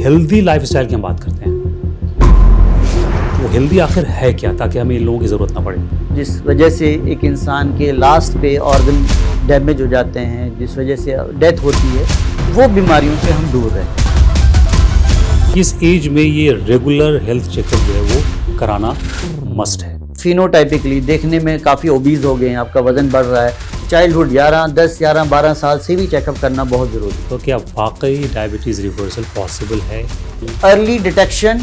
Healthy lifestyle की हम बात करते हैं, वो हेल्दी आखिर है क्या, ताकि हमें इन लोगों की ज़रूरत ना पड़े। जिस वजह से एक इंसान के लास्ट पे ऑर्गन डैमेज हो जाते हैं, जिस वजह से डेथ होती है, वो बीमारियों से हम दूर रहें। इस एज में ये रेगुलर हेल्थ चेकअप जो है वो कराना मस्ट है। फिनोटाइपिकली देखने में काफ़ी ओबीज हो गए हैं, आपका वज़न बढ़ रहा है, चाइल्डहुड 10, 12 साल से भी चेकअप करना बहुत ज़रूरी है। तो क्या वाकई डायबिटीज़ रिवर्सल पॉसिबल है? Early detection,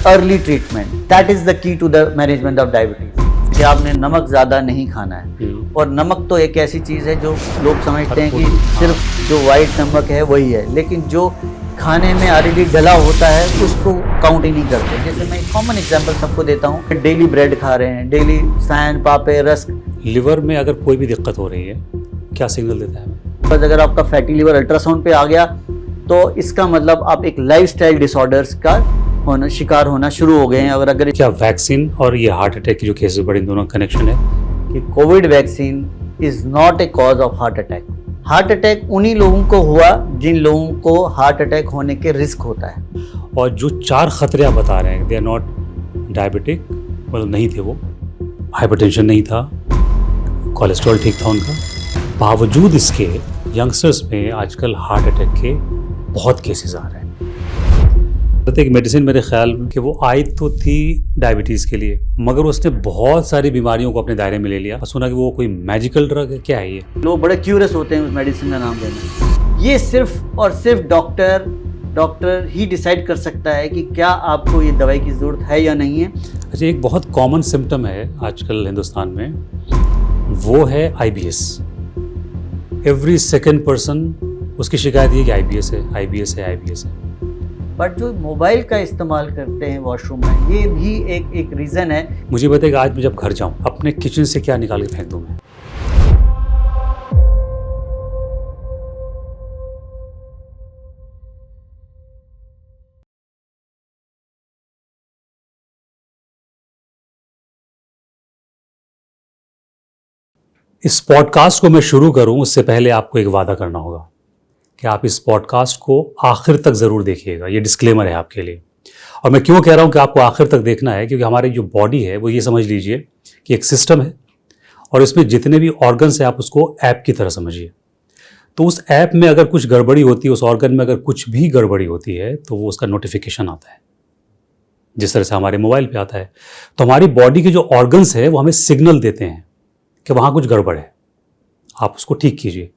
early treatment, that is the key to the management of diabetes. कि आपने नमक ज़्यादा नहीं खाना है, और नमक तो एक ऐसी चीज़ है जो लोग समझते हैं कि सिर्फ जो वाइट नमक है वही है, लेकिन जो खाने में ऑलरेडी डला होता है उसको काउंट ही नहीं करते। जैसे मैं एक कॉमन एग्जांपल सबको देता हूँ, डेली ब्रेड खा रहे हैं, डेली सैन पापे रस्क। लिवर में अगर कोई भी दिक्कत हो रही है, क्या सिग्नल देता है हमें? बस अगर आपका फैटी लिवर अल्ट्रासाउंड पे आ गया तो इसका मतलब आप एक लाइफस्टाइल डिसऑर्डर्स का शिकार होना शुरू हो गए हैं। अगर क्या वैक्सीन और ये हार्ट अटैक की जो केसेस बढ़े, इन दोनों का कनेक्शन है? कि Covid vaccine is not a cause of heart attack. Heart attack उन्हीं लोगों को हुआ जिन लोगों को हार्ट अटैक होने के रिस्क होता है। और जो 4 खतरे आप बता रहे हैं, दे आर नॉट डायबिटिक, मतलब नहीं थे वो, हाइपरटेंशन नहीं था, कोलेस्ट्रॉल ठीक था उनका, बावजूद इसके यंगस्टर्स में आजकल हार्ट अटैक के बहुत केसेस आ रहे हैं। एक मेडिसिन मेरे ख्याल में कि वो आई तो थी डायबिटीज़ के लिए, मगर उसने बहुत सारी बीमारियों को अपने दायरे में ले लिया। सुना कि वो कोई मैजिकल ड्रग है, क्या है ये? लोग बड़े क्यूरियस होते हैं उस मेडिसिन का नाम लेने। ये सिर्फ और सिर्फ डॉक्टर ही डिसाइड कर सकता है कि क्या आपको ये दवाई की ज़रूरत है या नहीं है। अच्छा, एक बहुत कॉमन सिम्टम है आजकल हिंदुस्तान में, वो है IBS। एवरी सेकेंड पर्सन उसकी शिकायत ये कि IBS है, IBS है, IBS है। बट जो मोबाइल का इस्तेमाल करते हैं वॉशरूम में, ये भी एक रीज़न है। मुझे बताइएगा, आज मैं जब घर जाऊं अपने किचन से क्या निकाल के फेंक दूं मैं? इस पॉडकास्ट को मैं शुरू करूं उससे पहले आपको एक वादा करना होगा कि आप इस पॉडकास्ट को आखिर तक ज़रूर देखिएगा। ये डिस्क्लेमर है आपके लिए। और मैं क्यों कह रहा हूँ कि आपको आखिर तक देखना है, क्योंकि हमारी जो बॉडी है वो ये समझ लीजिए कि एक सिस्टम है, और इसमें जितने भी ऑर्गन्स हैं आप उसको ऐप की तरह समझिए। तो उस ऐप में अगर कुछ गड़बड़ी होती है, उस ऑर्गन में अगर कुछ भी गड़बड़ी होती है, तो वो उसका नोटिफिकेशन आता है, जिस तरह से हमारे मोबाइल पे आता है। तो हमारी बॉडी के जो ऑर्गन्स है वो हमें सिग्नल देते हैं कि वहाँ कुछ गड़बड़ है, आप उसको ठीक कीजिए।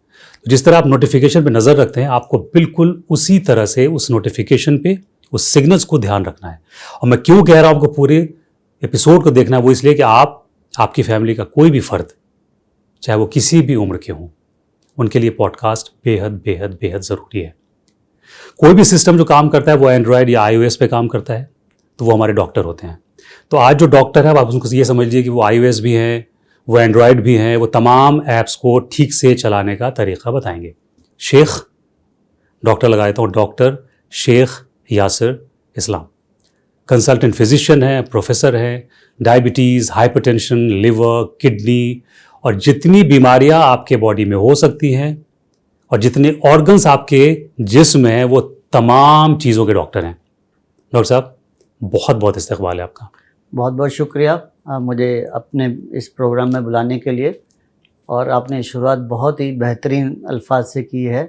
जिस तरह आप नोटिफिकेशन पे नज़र रखते हैं, आपको बिल्कुल उसी तरह से उस नोटिफिकेशन पे, उस सिग्नल्स को ध्यान रखना है। और मैं क्यों कह रहा हूँ आपको पूरे एपिसोड को देखना है, वो इसलिए कि आपकी फैमिली का कोई भी फ़र्द, चाहे वो किसी भी उम्र के हों, उनके लिए पॉडकास्ट बेहद बेहद बेहद ज़रूरी है। कोई भी सिस्टम जो काम करता है वो एंड्रॉयड या iOS पे काम करता है, तो वो हमारे डॉक्टर होते हैं। तो आज जो डॉक्टर है, आप उनको ये समझ लीजिए कि वो iOS भी हैं, वो एंड्रॉयड भी हैं, वो तमाम ऐप्स को ठीक से चलाने का तरीक़ा बताएंगे। शेख डॉक्टर लगा देता हूँ, डॉक्टर शेख यासिर इस्लाम, कंसल्टेंट फिजिशियन हैं, प्रोफेसर हैं, डायबिटीज़, हाइपरटेंशन, लिवर, किडनी और जितनी बीमारियां आपके बॉडी में हो सकती हैं और जितने ऑर्गन्स आपके जिस्म में हैं, वो तमाम चीज़ों के डॉक्टर हैं। डॉक्टर साहब, बहुत बहुत इस्तकबाल है आपका। बहुत बहुत शुक्रिया मुझे अपने इस प्रोग्राम में बुलाने के लिए। और आपने शुरुआत बहुत ही बेहतरीन अल्फाज से की है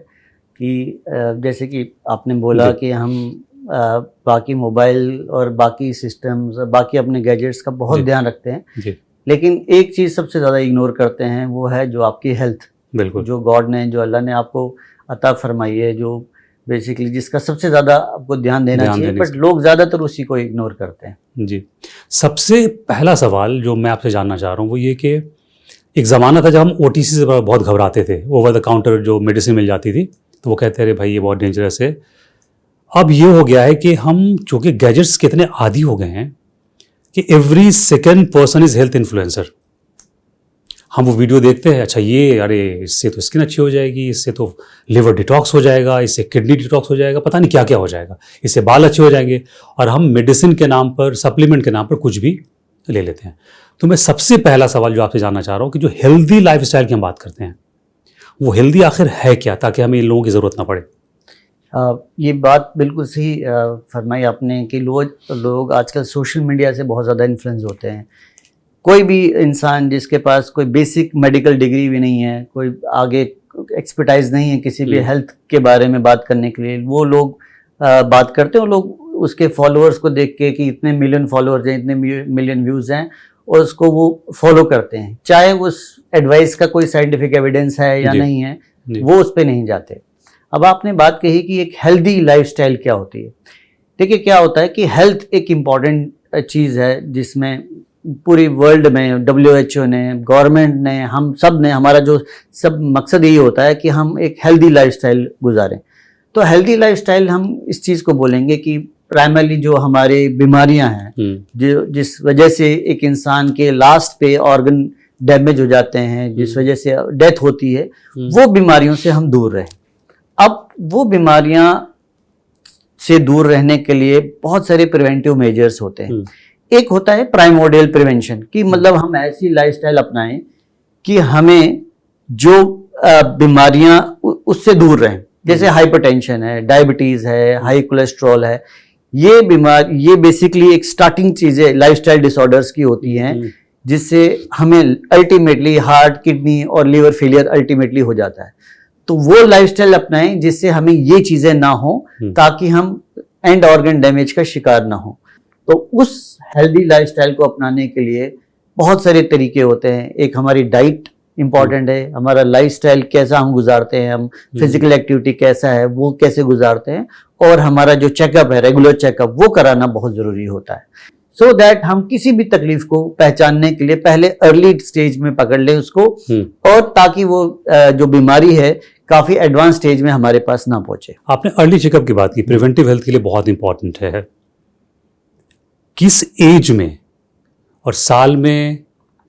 कि जैसे कि आपने बोला कि हम बाकी मोबाइल और बाकी सिस्टम्स और बाकी अपने गैजेट्स का बहुत ध्यान रखते हैं, लेकिन एक चीज़ सबसे ज़्यादा इग्नोर करते हैं, वो है जो आपकी हेल्थ। बिल्कुल, जो गॉड ने, जो अल्लाह ने आपको अता फरमाई है, जो बेसिकली जिसका सबसे ज़्यादा आपको ध्यान देना चाहिए, बट लोग ज़्यादातर उसी को इग्नोर करते हैं। जी, सबसे पहला सवाल जो मैं आपसे जानना चाह रहा हूँ वो ये कि एक ज़माना था जब हम OTC से बहुत घबराते थे, ओवर द काउंटर जो मेडिसिन मिल जाती थी, तो वो कहते अरे भाई ये बहुत डेंजरस है। अब ये हो गया है कि हम चूँकि गैजेट्स के इतने आदी हो गए हैं कि every second person is health influencer. हम वो वीडियो देखते हैं, अच्छा ये, अरे इससे तो स्किन अच्छी हो जाएगी, इससे तो लिवर डिटॉक्स हो जाएगा, इससे किडनी डिटॉक्स हो जाएगा, पता नहीं क्या क्या हो जाएगा, इससे बाल अच्छे हो जाएंगे, और हम मेडिसिन के नाम पर, सप्लीमेंट के नाम पर कुछ भी ले लेते हैं। तो मैं सबसे पहला सवाल जो आपसे जानना चाह रहा हूँ कि जो हेल्दी लाइफस्टाइल की हम बात करते हैं, वो हेल्दी आखिर है क्या, ताकि हमें इन लोगों की ज़रूरत ना पड़े। ये बात बिल्कुल सही फरमाई आपने कि लोग आजकल सोशल मीडिया से बहुत ज़्यादा इन्फ्लुएंस होते हैं। कोई भी इंसान जिसके पास कोई बेसिक मेडिकल डिग्री भी नहीं है, कोई आगे एक्सपर्टाइज नहीं है किसी भी हेल्थ के बारे में बात करने के लिए, वो लोग बात करते हैं। लोग उसके फॉलोअर्स को देख के कि इतने मिलियन फॉलोअर्स हैं, इतने मिलियन व्यूज़ हैं, और उसको वो फॉलो करते हैं, चाहे उस एडवाइस का कोई साइंटिफिक एविडेंस है या नहीं है, वो उस पर नहीं जाते। अब आपने बात कही कि एक हेल्दी लाइफस्टाइल क्या होती है। देखिए क्या होता है कि हेल्थ एक इम्पॉर्टेंट चीज़ है जिसमें पूरी वर्ल्ड में WHO ने, गवर्नमेंट ने, हम सब ने, हमारा जो सब मकसद यही होता है कि हम एक हेल्दी लाइफस्टाइल गुजारें। तो हेल्दी लाइफस्टाइल हम इस चीज़ को बोलेंगे कि प्राइमरली जो हमारी बीमारियां हैं, जो जिस वजह से एक इंसान के लास्ट पे ऑर्गन डैमेज हो जाते हैं, जिस वजह से डेथ होती है, वो बीमारियों से हम दूर रहें। अब वो बीमारियां से दूर रहने के लिए बहुत सारे प्रिवेंटिव मेजर्स होते हैं। एक होता है प्राइमोर्डियल प्रिवेंशन, कि मतलब हम ऐसी लाइफस्टाइल अपनाएं कि हमें जो बीमारियां उससे दूर रहें, जैसे हाइपरटेंशन है, डायबिटीज है, हाई कोलेस्ट्रॉल है। ये बेसिकली एक स्टार्टिंग चीजें लाइफस्टाइल डिसऑर्डर्स की होती हैं, जिससे हमें अल्टीमेटली हार्ट, किडनी और लीवर फेलियर अल्टीमेटली हो जाता है। तो वो लाइफस्टाइल अपनाएं जिससे हमें ये चीजें ना हो, ताकि हम एंड ऑर्गन डैमेज का शिकार ना हो। तो उस हेल्दी लाइफस्टाइल को अपनाने के लिए बहुत सारे तरीके होते हैं। एक हमारी डाइट इंपॉर्टेंट है, हमारा लाइफस्टाइल कैसा हम गुजारते हैं, हम फिजिकल एक्टिविटी कैसा है, वो कैसे गुजारते हैं, और हमारा जो चेकअप है, रेगुलर चेकअप, वो कराना बहुत जरूरी होता है। सो दैट हम किसी भी तकलीफ को पहचानने के लिए पहले अर्ली स्टेज में पकड़ लें उसको, और ताकि वो जो बीमारी है काफी एडवांस स्टेज में हमारे पास ना पहुंचे। आपने अर्ली चेकअप की बात की, प्रिवेंटिव हेल्थ के लिए बहुत इंपॉर्टेंट है। किस एज में, और साल में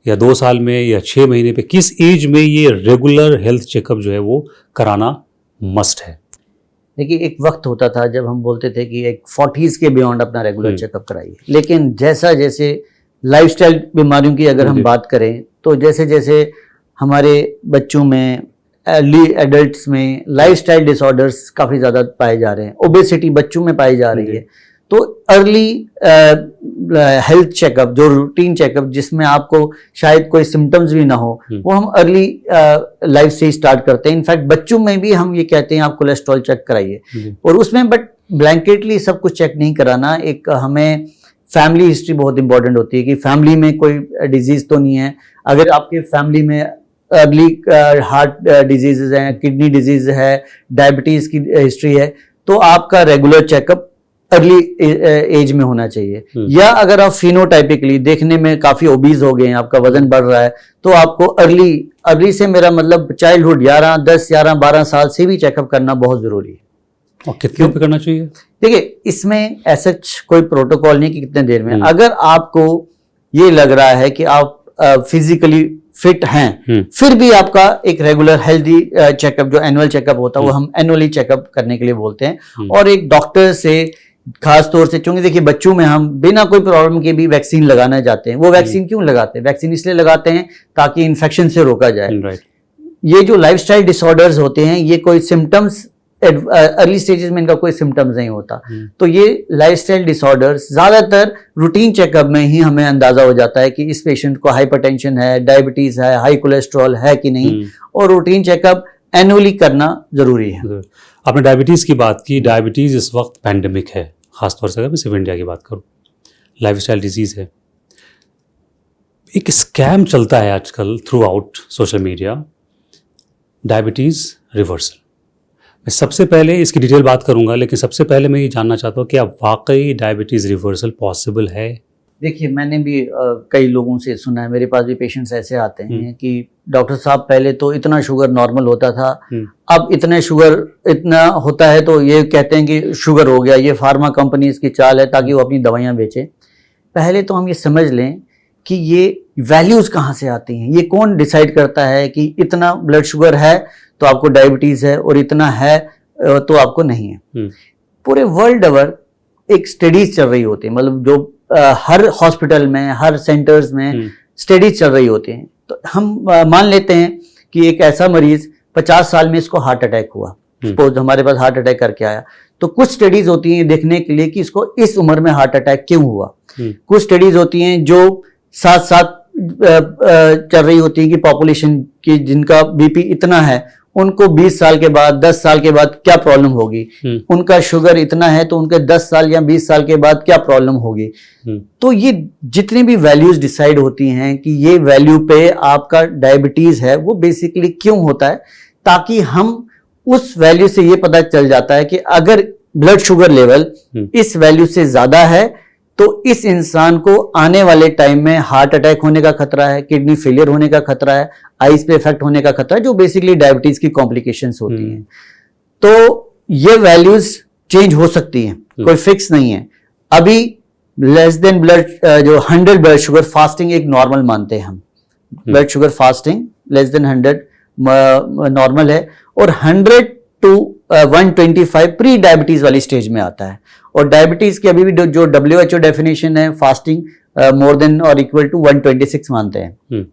या 2 साल में या 6 महीने पे, किस एज में ये रेगुलर हेल्थ चेकअप जो है वो कराना मस्ट है? देखिए एक वक्त होता था जब हम बोलते थे कि एक 40s के बियॉन्ड अपना रेगुलर चेकअप कराइए, लेकिन जैसा जैसे लाइफस्टाइल बीमारियों की अगर हम बात करें, तो जैसे जैसे हमारे बच्चों में, अर्ली एडल्ट्स में लाइफस्टाइल डिसऑर्डर्स काफ़ी ज़्यादा पाए जा रहे हैं, ओबेसिटी बच्चों में पाई जा रही है, तो अर्ली हेल्थ चेकअप, जो रूटीन चेकअप जिसमें आपको शायद कोई सिम्टम्स भी ना हो, वो हम अर्ली लाइफ से ही स्टार्ट करते हैं। इनफैक्ट बच्चों में भी हम ये कहते हैं आप कोलेस्ट्रॉल चेक कराइए, और उसमें बट ब्लैंकेटली सब कुछ चेक नहीं कराना। एक हमें फैमिली हिस्ट्री बहुत इंपॉर्टेंट होती है कि फैमिली में कोई डिजीज तो नहीं है। अगर आपके फैमिली में अर्ली हार्ट डिजीजेज हैं, किडनी डिजीज है, डायबिटीज की हिस्ट्री है, तो आपका रेगुलर चेकअप अर्ली एज में होना चाहिए। या अगर आप फिनोटाइपिकली देखने में काफी ओबीज हो गए हैं, आपका वजन बढ़ रहा है, तो आपको अर्ली से मेरा मतलब चाइल्डहुड 10, 11, 12 साल से भी चेकअप करना बहुत जरूरी है। और कितने पे करना चाहिए? देखिए इसमें ऐसा कोई प्रोटोकॉल नहीं कि कितने देर में। अगर आपको ये लग रहा है कि आप फिजिकली फिट हैं, फिर भी आपका एक रेगुलर हेल्दी चेकअप, जो एनुअल चेकअप होता है, वो हम एनुअली चेकअप करने के लिए बोलते हैं। और एक डॉक्टर से खास तौर से, क्योंकि देखिए बच्चों में हम बिना कोई प्रॉब्लम के भी वैक्सीन लगाना चाहते हैं। वो वैक्सीन क्यों लगाते हैं? वैक्सीन इसलिए लगाते हैं ताकि इन्फेक्शन से रोका जाए। ये जो लाइफस्टाइल डिसऑर्डर्स होते हैं, ये कोई सिम्टम्स अर्ली स्टेजेस में इनका कोई सिम्टम्स नहीं होता। तो ये लाइफस्टाइल डिसऑर्डर्स ज्यादातर रूटीन चेकअप में ही हमें अंदाजा हो जाता है कि इस पेशेंट को हाइपरटेंशन है, डायबिटीज है, हाई कोलेस्ट्रॉल है कि नहीं, और रूटीन चेकअप एनुअली करना जरूरी है। आपने डायबिटीज की बात की। डायबिटीज इस वक्त पैंडेमिक है, खासतौर से अगर मैं सिर्फ इंडिया की बात करूं, लाइफस्टाइल डिजीज है। एक स्कैम चलता है आजकल through out social media, diabetes reversal. मैं सबसे पहले इसकी डिटेल बात करूंगा, लेकिन सबसे पहले मैं ये जानना चाहता हूँ कि अब वाकई डायबिटीज रिवर्सल पॉसिबल है? देखिए मैंने भी कई लोगों से सुना है, मेरे पास भी पेशेंट्स ऐसे आते हैं कि डॉक्टर साहब पहले तो इतना शुगर नॉर्मल होता था, अब इतने शुगर इतना होता है तो ये कहते हैं कि शुगर हो गया। ये फार्मा कंपनीज की चाल है ताकि वो अपनी दवाइयाँ बेचें। पहले तो हम ये समझ लें कि ये वैल्यूज कहाँ से आती हैं, ये कौन डिसाइड करता है कि इतना ब्लड शुगर है तो आपको डायबिटीज है और इतना है तो आपको नहीं है। पूरे वर्ल्ड ओवर एक स्टडीज चल रही होती है, मतलब जो हर हॉस्पिटल में, हर सेंटर्स में स्टडीज चल रही होती हैं। तो हम मान लेते हैं कि एक ऐसा मरीज 50 साल में इसको हार्ट अटैक हुआ, सपोज हमारे पास हार्ट अटैक करके आया, तो कुछ स्टडीज होती हैं देखने के लिए कि इसको इस उम्र में हार्ट अटैक क्यों हुआ। कुछ स्टडीज होती हैं जो साथ साथ चल रही होती है कि पॉपुलेशन की जिनका बीपी इतना है उनको 20 साल के बाद 10 साल के बाद क्या प्रॉब्लम होगी, उनका शुगर इतना है तो उनके 10 साल या 20 साल के बाद क्या प्रॉब्लम होगी। तो ये जितनी भी वैल्यूज डिसाइड होती हैं कि ये वैल्यू पे आपका डायबिटीज है वो बेसिकली क्यों होता है, ताकि हम उस वैल्यू से ये पता चल जाता है कि अगर ब्लड शुगर लेवल इस वैल्यू से ज्यादा है तो इस इंसान को आने वाले टाइम में हार्ट अटैक होने का खतरा है, किडनी फेलियर होने का खतरा है, आइज पे इफेक्ट होने का खतरा है, जो बेसिकली डायबिटीज की कॉम्प्लिकेशंस होती हैं। तो ये वैल्यूज चेंज हो सकती हैं, कोई फिक्स नहीं है। अभी लेस देन ब्लड जो 100 ब्लड शुगर फास्टिंग एक नॉर्मल मानते हैं हम, blood sugar fasting less than 100 normal है, और 100 to 125 प्री डायबिटीज वाली स्टेज में आता है। और डायबिटीज की अभी भी जो WHO डेफिनेशन है फास्टिंग मोर देन और इक्वल टू 126 मानते हैं।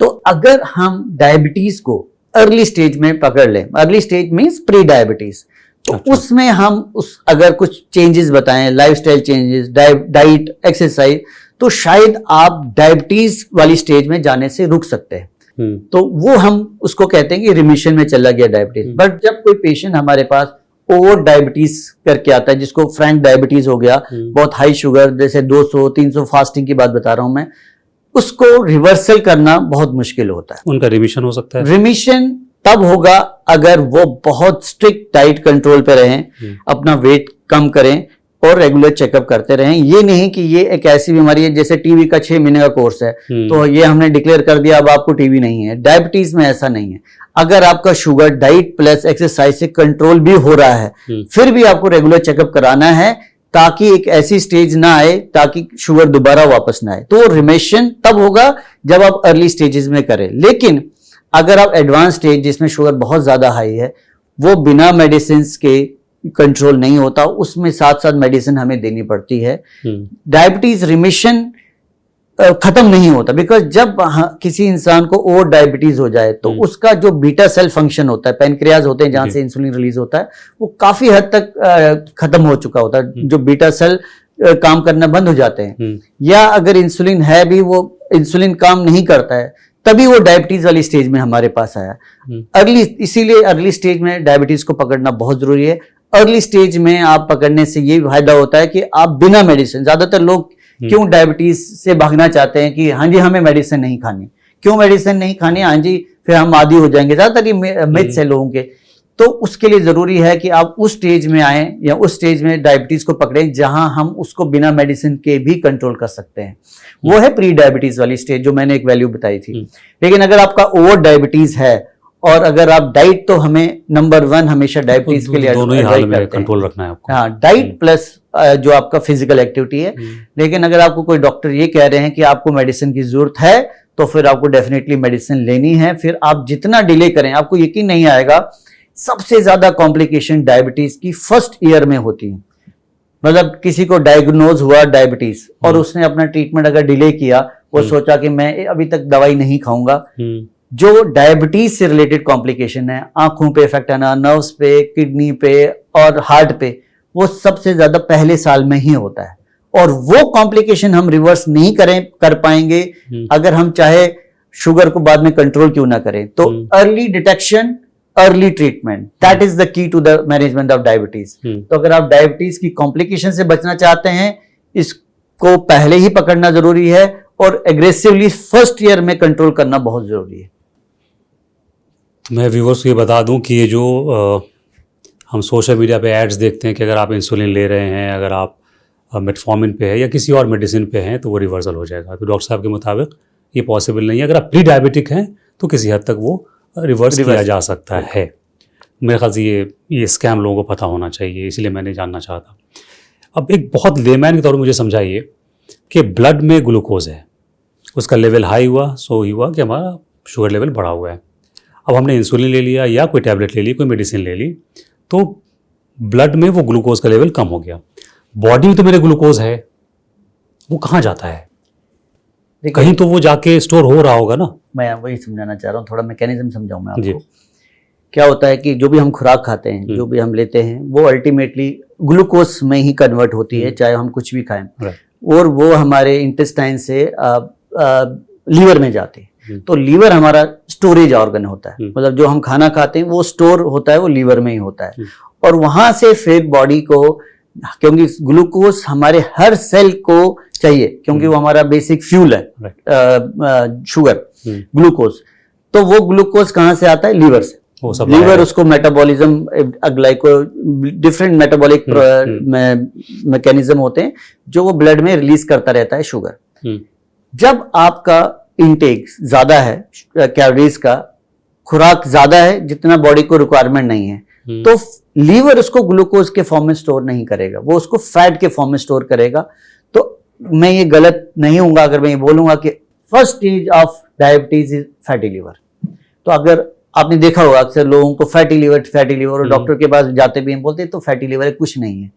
तो अगर हम डायबिटीज को अर्ली स्टेज में पकड़ लें, early stage means pre diabetes, तो उसमें हम अगर कुछ चेंजेस बताएं, लाइफस्टाइल चेंजेस, डाइट, एक्सरसाइज, तो शायद आप डायबिटीज वाली स्टेज में जाने से रुक सकते हैं। तो वो हम उसको कहते हैं कि रिमिशन में चला गया डायबिटीज। बट जब कोई पेशेंट हमारे पास ओवर डायबिटीज करके आता है, जिसको फ्रैंक डायबिटीज हो गया, बहुत हाई शुगर, जैसे 200-300 फास्टिंग की बात बता रहा हूं मैं, उसको रिवर्सल करना बहुत मुश्किल होता है। उनका रिमिशन हो सकता है? रिमिशन तब होगा अगर वो बहुत स्ट्रिक्ट डाइट कंट्रोल पे रहें, अपना वेट कम करें और रेगुलर चेकअप करते रहें। ये नहीं कि ये एक ऐसी बीमारी है जैसे टीबी का 6 महीने का कोर्स है तो ये हमने डिक्लेयर कर दिया अब आपको टीबी नहीं है। डायबिटीज में ऐसा नहीं है। अगर आपका शुगर डाइट प्लस एक्सरसाइज से कंट्रोल भी हो रहा है, फिर भी आपको रेगुलर चेकअप कराना है ताकि एक ऐसी स्टेज ना आए ताकि शुगर दोबारा वापस ना आए। तो रिमिशन तब होगा जब आप अर्ली स्टेजेस में करें। लेकिन अगर आप एडवांस स्टेज जिसमें शुगर बहुत ज्यादा हाई है, वो बिना मेडिसिन के कंट्रोल नहीं होता, उसमें साथ साथ मेडिसिन हमें देनी पड़ती है। डायबिटीज रिमिशन खत्म नहीं होता, बिकॉज जब किसी इंसान को ओवर डायबिटीज हो जाए तो उसका जो बीटा सेल फंक्शन होता है, पैनक्रियाज होते हैं जहां से इंसुलिन रिलीज होता है, वो काफी हद तक खत्म हो चुका होता है। जो बीटा सेल काम करना बंद हो जाते हैं, या अगर इंसुलिन है भी वो इंसुलिन काम नहीं करता है, तभी वो डायबिटीज वाली स्टेज में हमारे पास आया। इसीलिए अर्ली स्टेज में डायबिटीज को पकड़ना बहुत जरूरी है। अर्ली स्टेज में आप पकड़ने से ये फायदा होता है कि आप बिना मेडिसिन, ज्यादातर लोग क्यों डायबिटीज से भागना चाहते हैं कि हाँ जी हमें मेडिसिन नहीं खानी, क्यों मेडिसिन नहीं खानी, हाँ जी फिर हम आदी हो जाएंगे, ज्यादातर ये मिथ्स है लोगों के। तो उसके लिए जरूरी है कि आप उस स्टेज में आए या उस स्टेज में डायबिटीज को पकड़ें जहां हम उसको बिना मेडिसिन के भी कंट्रोल कर सकते हैं। वो है प्री डायबिटीज वाली स्टेज जो मैंने एक वैल्यू बताई थी। लेकिन अगर आपका ओवर डायबिटीज है और अगर आप डाइट, तो हमें नंबर 1 हमेशा डायबिटीज के लिए दोनों ही हाल में कंट्रोल रखना है आपको। हाँ, डाइट प्लस जो आपका फिजिकल एक्टिविटी है। लेकिन अगर आपको कोई डॉक्टर ये कह रहे हैं कि आपको मेडिसिन की जरूरत है तो फिर आपको डेफिनेटली मेडिसिन लेनी है। फिर आप जितना डिले करें, आपको यकीन नहीं आएगा, सबसे ज्यादा कॉम्प्लिकेशन डायबिटीज की फर्स्ट ईयर में होती है। मतलब किसी को डायग्नोज हुआ डायबिटीज और उसने अपना ट्रीटमेंट अगर डिले किया, वो सोचा कि मैं अभी तक दवाई नहीं खाऊंगा, जो डायबिटीज से रिलेटेड कॉम्प्लिकेशन है, आंखों पे इफेक्ट आना, नर्व्स पे, किडनी पे और हार्ट पे, वो सबसे ज्यादा पहले साल में ही होता है। और वो कॉम्प्लिकेशन हम रिवर्स नहीं कर पाएंगे अगर हम चाहे शुगर को बाद में कंट्रोल क्यों ना करें। तो early detection, early treatment, that is the key to the management of diabetes. तो अगर आप डायबिटीज की कॉम्प्लिकेशन से बचना चाहते हैं, इसको पहले ही पकड़ना जरूरी है और एग्रेसिवली फर्स्ट ईयर में कंट्रोल करना बहुत जरूरी है। मैं व्यूअर्स को ये बता दूं कि ये जो हम सोशल मीडिया पे एड्स देखते हैं कि अगर आप इंसुलिन ले रहे हैं, अगर आप मेटफॉर्मिन पे है या किसी और मेडिसिन पे हैं तो वो रिवर्सल हो जाएगा। तो डॉक्टर साहब के मुताबिक ये पॉसिबल नहीं है। अगर आप प्री डायबिटिक हैं तो किसी हद तक वो रिवर्स किया जा सकता है। मेरे ख्याल से ये स्कैम लोगों को पता होना चाहिए, इसलिए मैंने जानना चाहा था। अब एक बहुत लेमैन के तौर पर मुझे समझाइए कि ब्लड में ग्लूकोज है, उसका लेवल हाई हुआ, सो ही हुआ कि हमारा शुगर लेवल बढ़ा हुआ है। अब हमने इंसुलिन ले लिया या कोई टैबलेट ले ली, कोई मेडिसिन ले ली, तो ब्लड में वो ग्लूकोज का लेवल कम हो गया। बॉडी में तो मेरे ग्लूकोज है, वो कहाँ जाता है? कहीं तो वो जाके स्टोर हो रहा होगा ना। मैं वही समझाना चाह रहा हूँ, थोड़ा मैकेनिज्म समझाऊं मैं आपको क्या होता है कि जो भी हम खुराक खाते हैं, जो भी हम लेते हैं, वो अल्टीमेटली ग्लूकोज में ही कन्वर्ट होती है, चाहे हम कुछ भी खाएं, और वो हमारे इंटेस्टाइन से लीवर में जाती है। तो लीवर हमारा स्टोरेज ऑर्गन होता है, मतलब जो हम खाना खाते हैं वो स्टोर होता है, वो लीवर में ही होता है। और वहां से फिर बॉडी को, क्योंकि ग्लूकोज हमारे हर सेल को चाहिए, क्योंकि वो हमारा बेसिक फ्यूल है, शुगर, ग्लूकोज, तो वो ग्लूकोज कहाँ से आता है? लीवर से। लीवर उसको metabolism, glyco, different metabolic mechanism होते हैं जो वो ब्लड में रिलीज करता रहता है शुगर। जब आपका इनटेक ज्यादा है कैलोरीज का, खुराक ज्यादा है जितना बॉडी को रिक्वायरमेंट नहीं है, तो लीवर उसको ग्लूकोज के फॉर्म में स्टोर नहीं करेगा, वो उसको फैट के फॉर्म में स्टोर करेगा। तो मैं ये गलत नहीं हूंगा अगर मैं ये बोलूंगा कि first stage of diabetes is fatty liver. तो अगर आपने देखा होगा अक्सर लोगों को फैटी लीवर और डॉक्टर के पास जाते भी हैं, बोलते हैं तो फैटी लीवर है, कुछ नहीं है।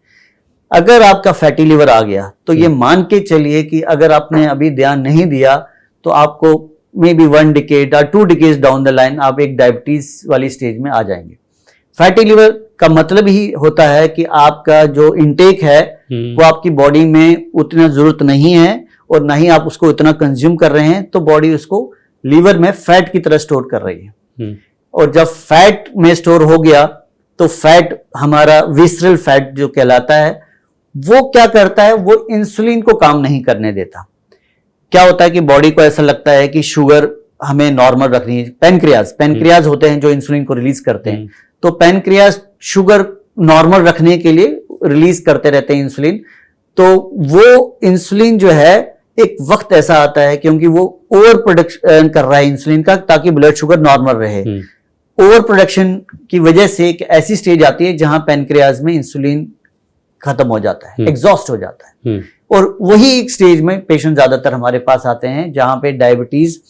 अगर आपका फैटी लीवर आ गया तो ये मान के चलिए कि अगर आपने अभी ध्यान नहीं दिया तो आपको मे बी 1 डिकेड और 2 डिकेड्स डाउन द लाइन आप एक डायबिटीज वाली स्टेज में आ जाएंगे। फैटी लीवर का मतलब ही होता है कि आपका जो इंटेक है वो आपकी बॉडी में उतना जरूरत नहीं है और ना ही आप उसको इतना कंज्यूम कर रहे हैं, तो बॉडी उसको लीवर में फैट की तरह स्टोर कर रही है। और जब फैट में स्टोर हो गया तो फैट हमारा विसरल फैट जो कहलाता है, वो क्या करता है? वो इंसुलिन को काम नहीं करने देता। क्या होता है कि बॉडी को ऐसा लगता है कि शुगर हमें नॉर्मल रखनी है। पैनक्रियाज होते हैं जो इंसुलिन को रिलीज करते हैं, तो पैनक्रियाज शुगर नॉर्मल रखने के लिए रिलीज करते रहते हैं इंसुलिन। तो वो इंसुलिन जो है एक वक्त ऐसा आता है, क्योंकि वो ओवर प्रोडक्शन कर रहा है इंसुलिन का ताकि ब्लड शुगर नॉर्मल रहे, ओवर प्रोडक्शन की वजह से एक ऐसी स्टेज आती है जहां पैनक्रियाज में इंसुलिन खत्म हो जाता है, एग्जॉस्ट हो जाता है। और वही एक स्टेज में पेशेंट ज्यादातर हमारे पास आते हैं जहां पे डायबिटीज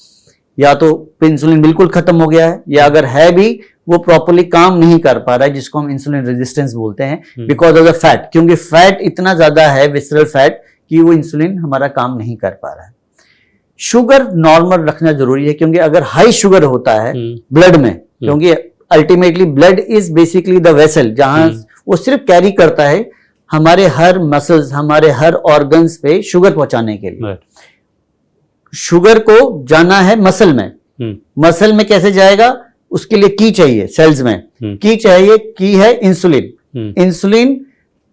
या तो इंसुलिन बिल्कुल खत्म हो गया है, या अगर है भी वो प्रॉपर्ली काम नहीं कर पा रहा है, जिसको हम इंसुलिन रेजिस्टेंस बोलते हैं, बिकॉज ऑफ द फैट, क्योंकि फैट इतना ज्यादा है, विसरल फैट, कि वो इंसुलिन हमारा काम नहीं कर पा रहा है। शुगर नॉर्मल रखना जरूरी है, क्योंकि अगर हाई शुगर होता है ब्लड में, क्योंकि ultimately blood is basically the vessel, जहां वो सिर्फ कैरी करता है हमारे हर मसल्स, हमारे हर ऑर्गन्स पे शुगर पहुंचाने के लिए। शुगर को जाना है मसल में, मसल में कैसे जाएगा? उसके लिए की चाहिए, सेल्स में की चाहिए, की है इंसुलिन। इंसुलिन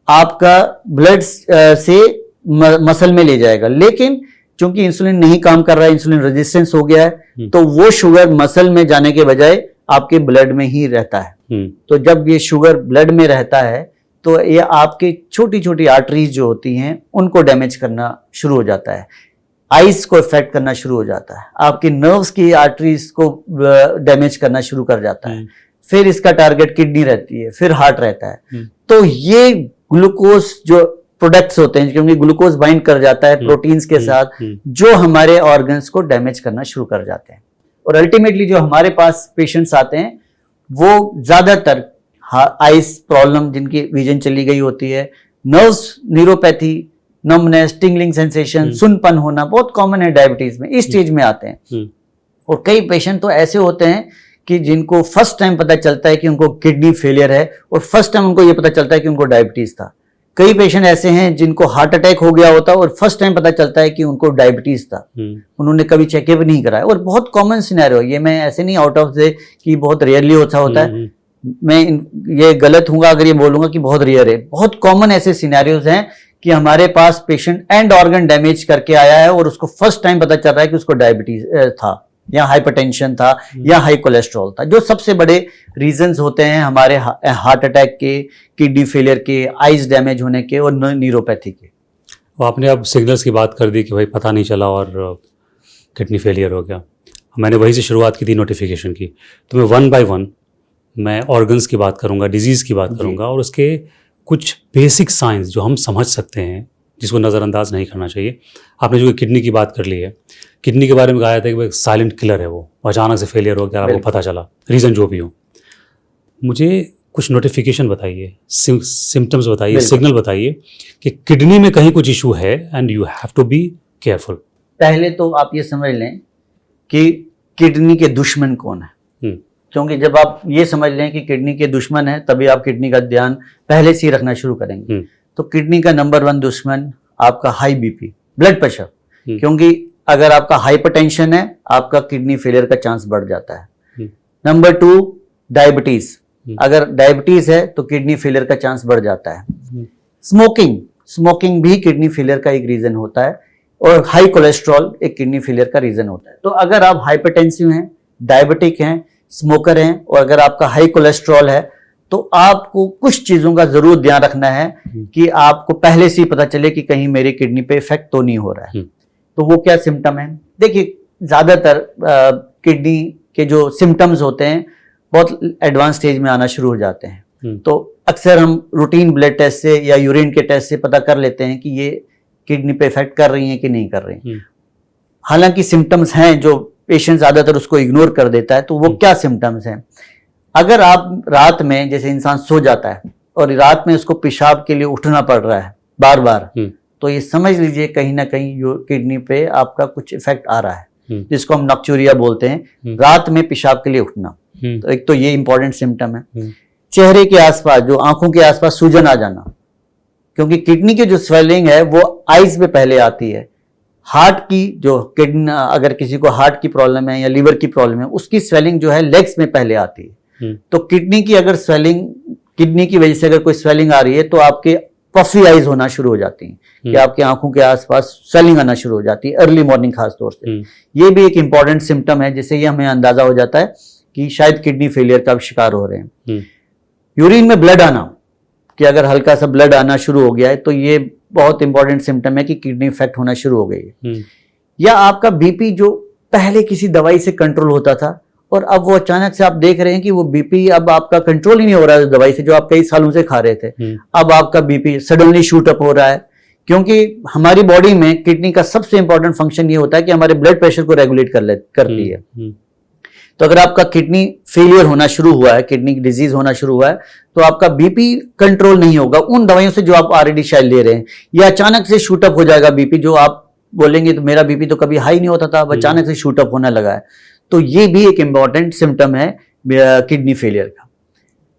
आपका ब्लड से मसल में ले जाएगा, लेकिन चूंकि इंसुलिन नहीं काम कर रहा है, इंसुलिन रेजिस्टेंस हो गया है, तो वो शुगर मसल में जाने के बजाय आपके ब्लड में ही रहता है। तो जब ये शुगर ब्लड में रहता है तो ये आपके छोटी छोटी आर्टरीज जो होती हैं उनको डैमेज करना शुरू हो जाता है, आइज को इफेक्ट करना शुरू हो जाता है, आपकी नर्व्स की आर्टरीज को डैमेज करना शुरू कर जाता है। फिर इसका टारगेट किडनी रहती है, फिर हार्ट रहता है। तो ये ग्लूकोज जो प्रोडक्ट्स होते हैं, क्योंकि ग्लूकोज बाइंड कर जाता है प्रोटीन्स के साथ, जो हमारे ऑर्गन्स को डैमेज करना शुरू कर जाते हैं। और अल्टीमेटली जो हमारे पास पेशेंट्स आते हैं वो ज्यादातर आइस प्रॉब्लम, जिनकी विजन चली गई होती है, nerves neuropathy, numbness, tingling sensation, सुनपन होना बहुत कॉमन है डायबिटीज में, इस स्टेज में आते हैं। और कई पेशेंट तो ऐसे होते हैं कि जिनको फर्स्ट टाइम पता चलता है कि उनको किडनी फेलियर है, और फर्स्ट टाइम उनको ये पता चलता है कि उनको डायबिटीज था। कई पेशेंट ऐसे हैं जिनको हार्ट अटैक हो गया होता है और फर्स्ट टाइम पता चलता है कि उनको डायबिटीज था, उन्होंने कभी चेकअप नहीं कराया। और बहुत कॉमन सिनेरियो, ये मैं ऐसे नहीं आउट ऑफ से कि बहुत रेयरली होता है, मैं ये गलत हूँगा अगर ये बोलूंगा कि बहुत रेयर है। बहुत कॉमन ऐसे सिनेरियोज हैं कि हमारे पास पेशेंट एंड ऑर्गन डैमेज करके आया है और उसको फर्स्ट टाइम पता चल रहा है कि उसको डायबिटीज था, या हाइपरटेंशन था, या हाई कोलेस्ट्रॉल था, जो सबसे बड़े रीजंस होते हैं हमारे हार्ट अटैक के, किडनी फेलियर के, आइज डैमेज होने के और न्यूरोपैथी के। आपने अब सिग्नल्स की बात कर दी कि भाई पता नहीं चला और किडनी फेलियर हो गया। मैंने वहीं से शुरुआत की थी नोटिफिकेशन की, तो मैं 1 बाय 1 मैं ऑर्गन्स की बात करूंगा, डिजीज़ की बात करूंगा, और उसके कुछ बेसिक साइंस जो हम समझ सकते हैं, जिसको नज़रअंदाज नहीं करना चाहिए। आपने जो किडनी की बात कर ली है, किडनी के बारे में कहा था कि वो एक साइलेंट किलर है, वो अचानक से फेलियर हो गया, आपको पता चला, रीज़न जो भी हो। मुझे कुछ नोटिफिकेशन बताइए, सिम्टम्स बताइए, सिग्नल बताइए कि किडनी में कहीं कुछ इशू है and you have to be careful. पहले तो आप ये समझ लें कि किडनी के दुश्मन कौन है। क्योंकि जब आप ये समझ लें कि किडनी के दुश्मन है तभी आप किडनी का ध्यान पहले से ही रखना शुरू करेंगे। तो किडनी का नंबर 1 दुश्मन आपका हाई बीपी, ब्लड प्रेशर, क्योंकि अगर आपका हाइपरटेंशन है आपका किडनी फेलियर का चांस बढ़ जाता है। नंबर 2 डायबिटीज, अगर डायबिटीज है तो किडनी फेलियर का चांस बढ़ जाता है। स्मोकिंग भी किडनी फेलियर का एक रीजन होता है, और हाई कोलेस्ट्रॉल एक किडनी फेलियर का रीजन होता है। तो अगर आप हाइपरटेंसिव हैं, डायबिटिक हैं, स्मोकर हैं और अगर आपका हाई कोलेस्ट्रॉल है तो आपको कुछ चीजों का जरूर ध्यान रखना है कि आपको पहले से ही पता चले कि कहीं मेरी किडनी पे इफेक्ट तो नहीं हो रहा है। तो वो क्या सिम्टम है? देखिए, ज्यादातर किडनी के जो सिम्टम्स होते हैं बहुत एडवांस स्टेज में आना शुरू हो जाते हैं। तो अक्सर हम रूटीन ब्लड टेस्ट से या यूरिन के टेस्ट से पता कर लेते हैं कि ये किडनी पे इफेक्ट कर रही हैं कि नहीं कर रही हैं। हालांकि सिम्टम्स हैं जो पेशेंट ज्यादातर उसको इग्नोर कर देता है। तो वो क्या सिम्टम्स हैं? अगर आप रात में, जैसे इंसान सो जाता है और रात में उसको पेशाब के लिए उठना पड़ रहा है बार बार, तो ये समझ लीजिए कहीं ना कहीं किडनी पे आपका कुछ इफेक्ट आ रहा है, जिसको हम नॉक्चूरिया बोलते हैं, रात में पेशाब के लिए उठना। तो एक तो ये इंपॉर्टेंट सिम्टम है। चेहरे के आसपास, जो आंखों के आसपास सूजन आ जाना, क्योंकि किडनी की जो स्वेलिंग है वो आईज में पहले आती है। हार्ट की जो किडनी, अगर किसी को हार्ट की प्रॉब्लम है या लीवर की प्रॉब्लम है, उसकी स्वेलिंग जो है लेग्स में पहले आती है। तो किडनी की अगर स्वेलिंग, किडनी की वजह से अगर कोई स्वेलिंग आ रही है तो आपके पफी आईज होना शुरू हो जाती हैं, कि आपकी आंखों के आसपास स्वेलिंग आना शुरू हो जाती है अर्ली मॉर्निंग खास तौर से। ये भी एक इंपॉर्टेंट सिम्टम है जिससे ये हमें अंदाजा हो जाता है कि शायद किडनी फेलियर का शिकार हो रहे हैं। यूरिन में ब्लड आना, कि अगर हल्का सा ब्लड आना शुरू हो गया है तो ये बहुत इंपॉर्टेंट सिम्टम है कि किडनी इफेक्ट होना शुरू हो गई है। या आपका बीपी जो पहले किसी दवाई से कंट्रोल होता था और अब वो अचानक से आप देख रहे हैं कि वो बीपी अब आपका कंट्रोल ही नहीं हो रहा है उस दवाई से जो आप कई सालों से खा रहे थे। अब आपका बीपी सडनली शूट अप हो रहा है, क्योंकि हमारी बॉडी में किडनी का सबसे इंपॉर्टेंट फंक्शन ये होता है कि हमारे ब्लड प्रेशर को रेगुलेट करती है। तो अगर आपका किडनी फेलियर होना शुरू हुआ है, किडनी डिजीज होना शुरू हुआ है, तो आपका बीपी कंट्रोल नहीं होगा उन दवाइयों से जो आप ऑलरेडी शायद ले रहे हैं, या अचानक से शूटअप हो जाएगा बीपी, जो आप बोलेंगे तो मेरा बीपी तो कभी हाई नहीं होता था, अब अचानक से शूटअप होने लगा है। तो ये भी एक इंपॉर्टेंट सिम्टम है किडनी फेलियर का।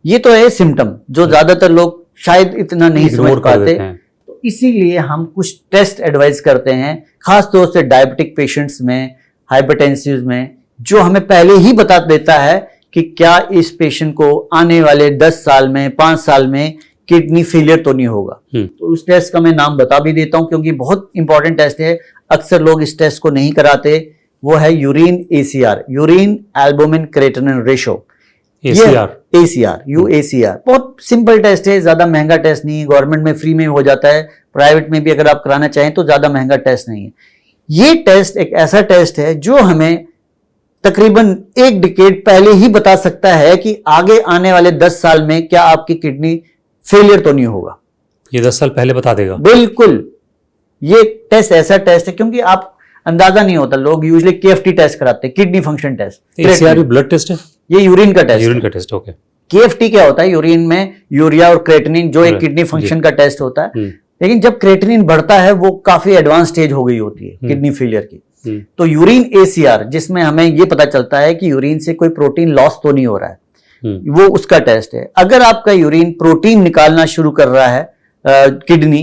ये तो है सिम्टम जो ज्यादातर लोग शायद इतना नहीं समझ पाते, तो इसीलिए हम कुछ टेस्ट एडवाइस करते हैं, खास तौर से डायबिटिक पेशेंट्स में, हाइपरटेंसिव में, जो हमें पहले ही बता देता है कि क्या इस पेशेंट को आने वाले 10 साल में, 5 साल में किडनी फेलियर तो नहीं होगा। तो उस टेस्ट का मैं नाम बता भी देता हूं क्योंकि बहुत इंपॉर्टेंट टेस्ट है, अक्सर लोग इस टेस्ट को नहीं कराते। वो है urine ACR, urine albumin creatinine ratio, ACR, UACR। बहुत सिंपल टेस्ट है, ज्यादा महंगा टेस्ट नहीं है, गवर्नमेंट में फ्री में हो जाता है, प्राइवेट में भी अगर आप कराना चाहें तो ज्यादा महंगा टेस्ट नहीं है। ये टेस्ट एक ऐसा टेस्ट है जो हमें तकरीबन 1 डिकेड पहले ही बता सकता है कि आगे आने वाले 10 साल में क्या आपकी किडनी फेलियर तो नहीं होगा। ये 10 साल पहले बता देगा? बिल्कुल। ये टेस्ट ऐसा टेस्ट है क्योंकि आप अंदाजा नहीं होता, लोग यूजुअली KFT टेस्ट कराते हैं, किडनी फंक्शन टेस्ट। ACR भी ब्लड टेस्ट है? ये यूरिन का टेस्ट। यूरिन का टेस्ट, ओके। KFT क्या होता है? यूरिन में यूरिया और क्रेटिनिन, जो एक किडनी फंक्शन का टेस्ट होता है। लेकिन जब क्रेटिनिन बढ़ता है वो काफी एडवांस स्टेज हो गई होती है किडनी फेलियर की। तो यूरिन ACR, जिसमें हमें ये पता चलता है कि यूरिन से कोई प्रोटीन लॉस तो नहीं हो रहा है, वो उसका टेस्ट है। अगर आपका यूरिन प्रोटीन निकालना शुरू कर रहा है, किडनी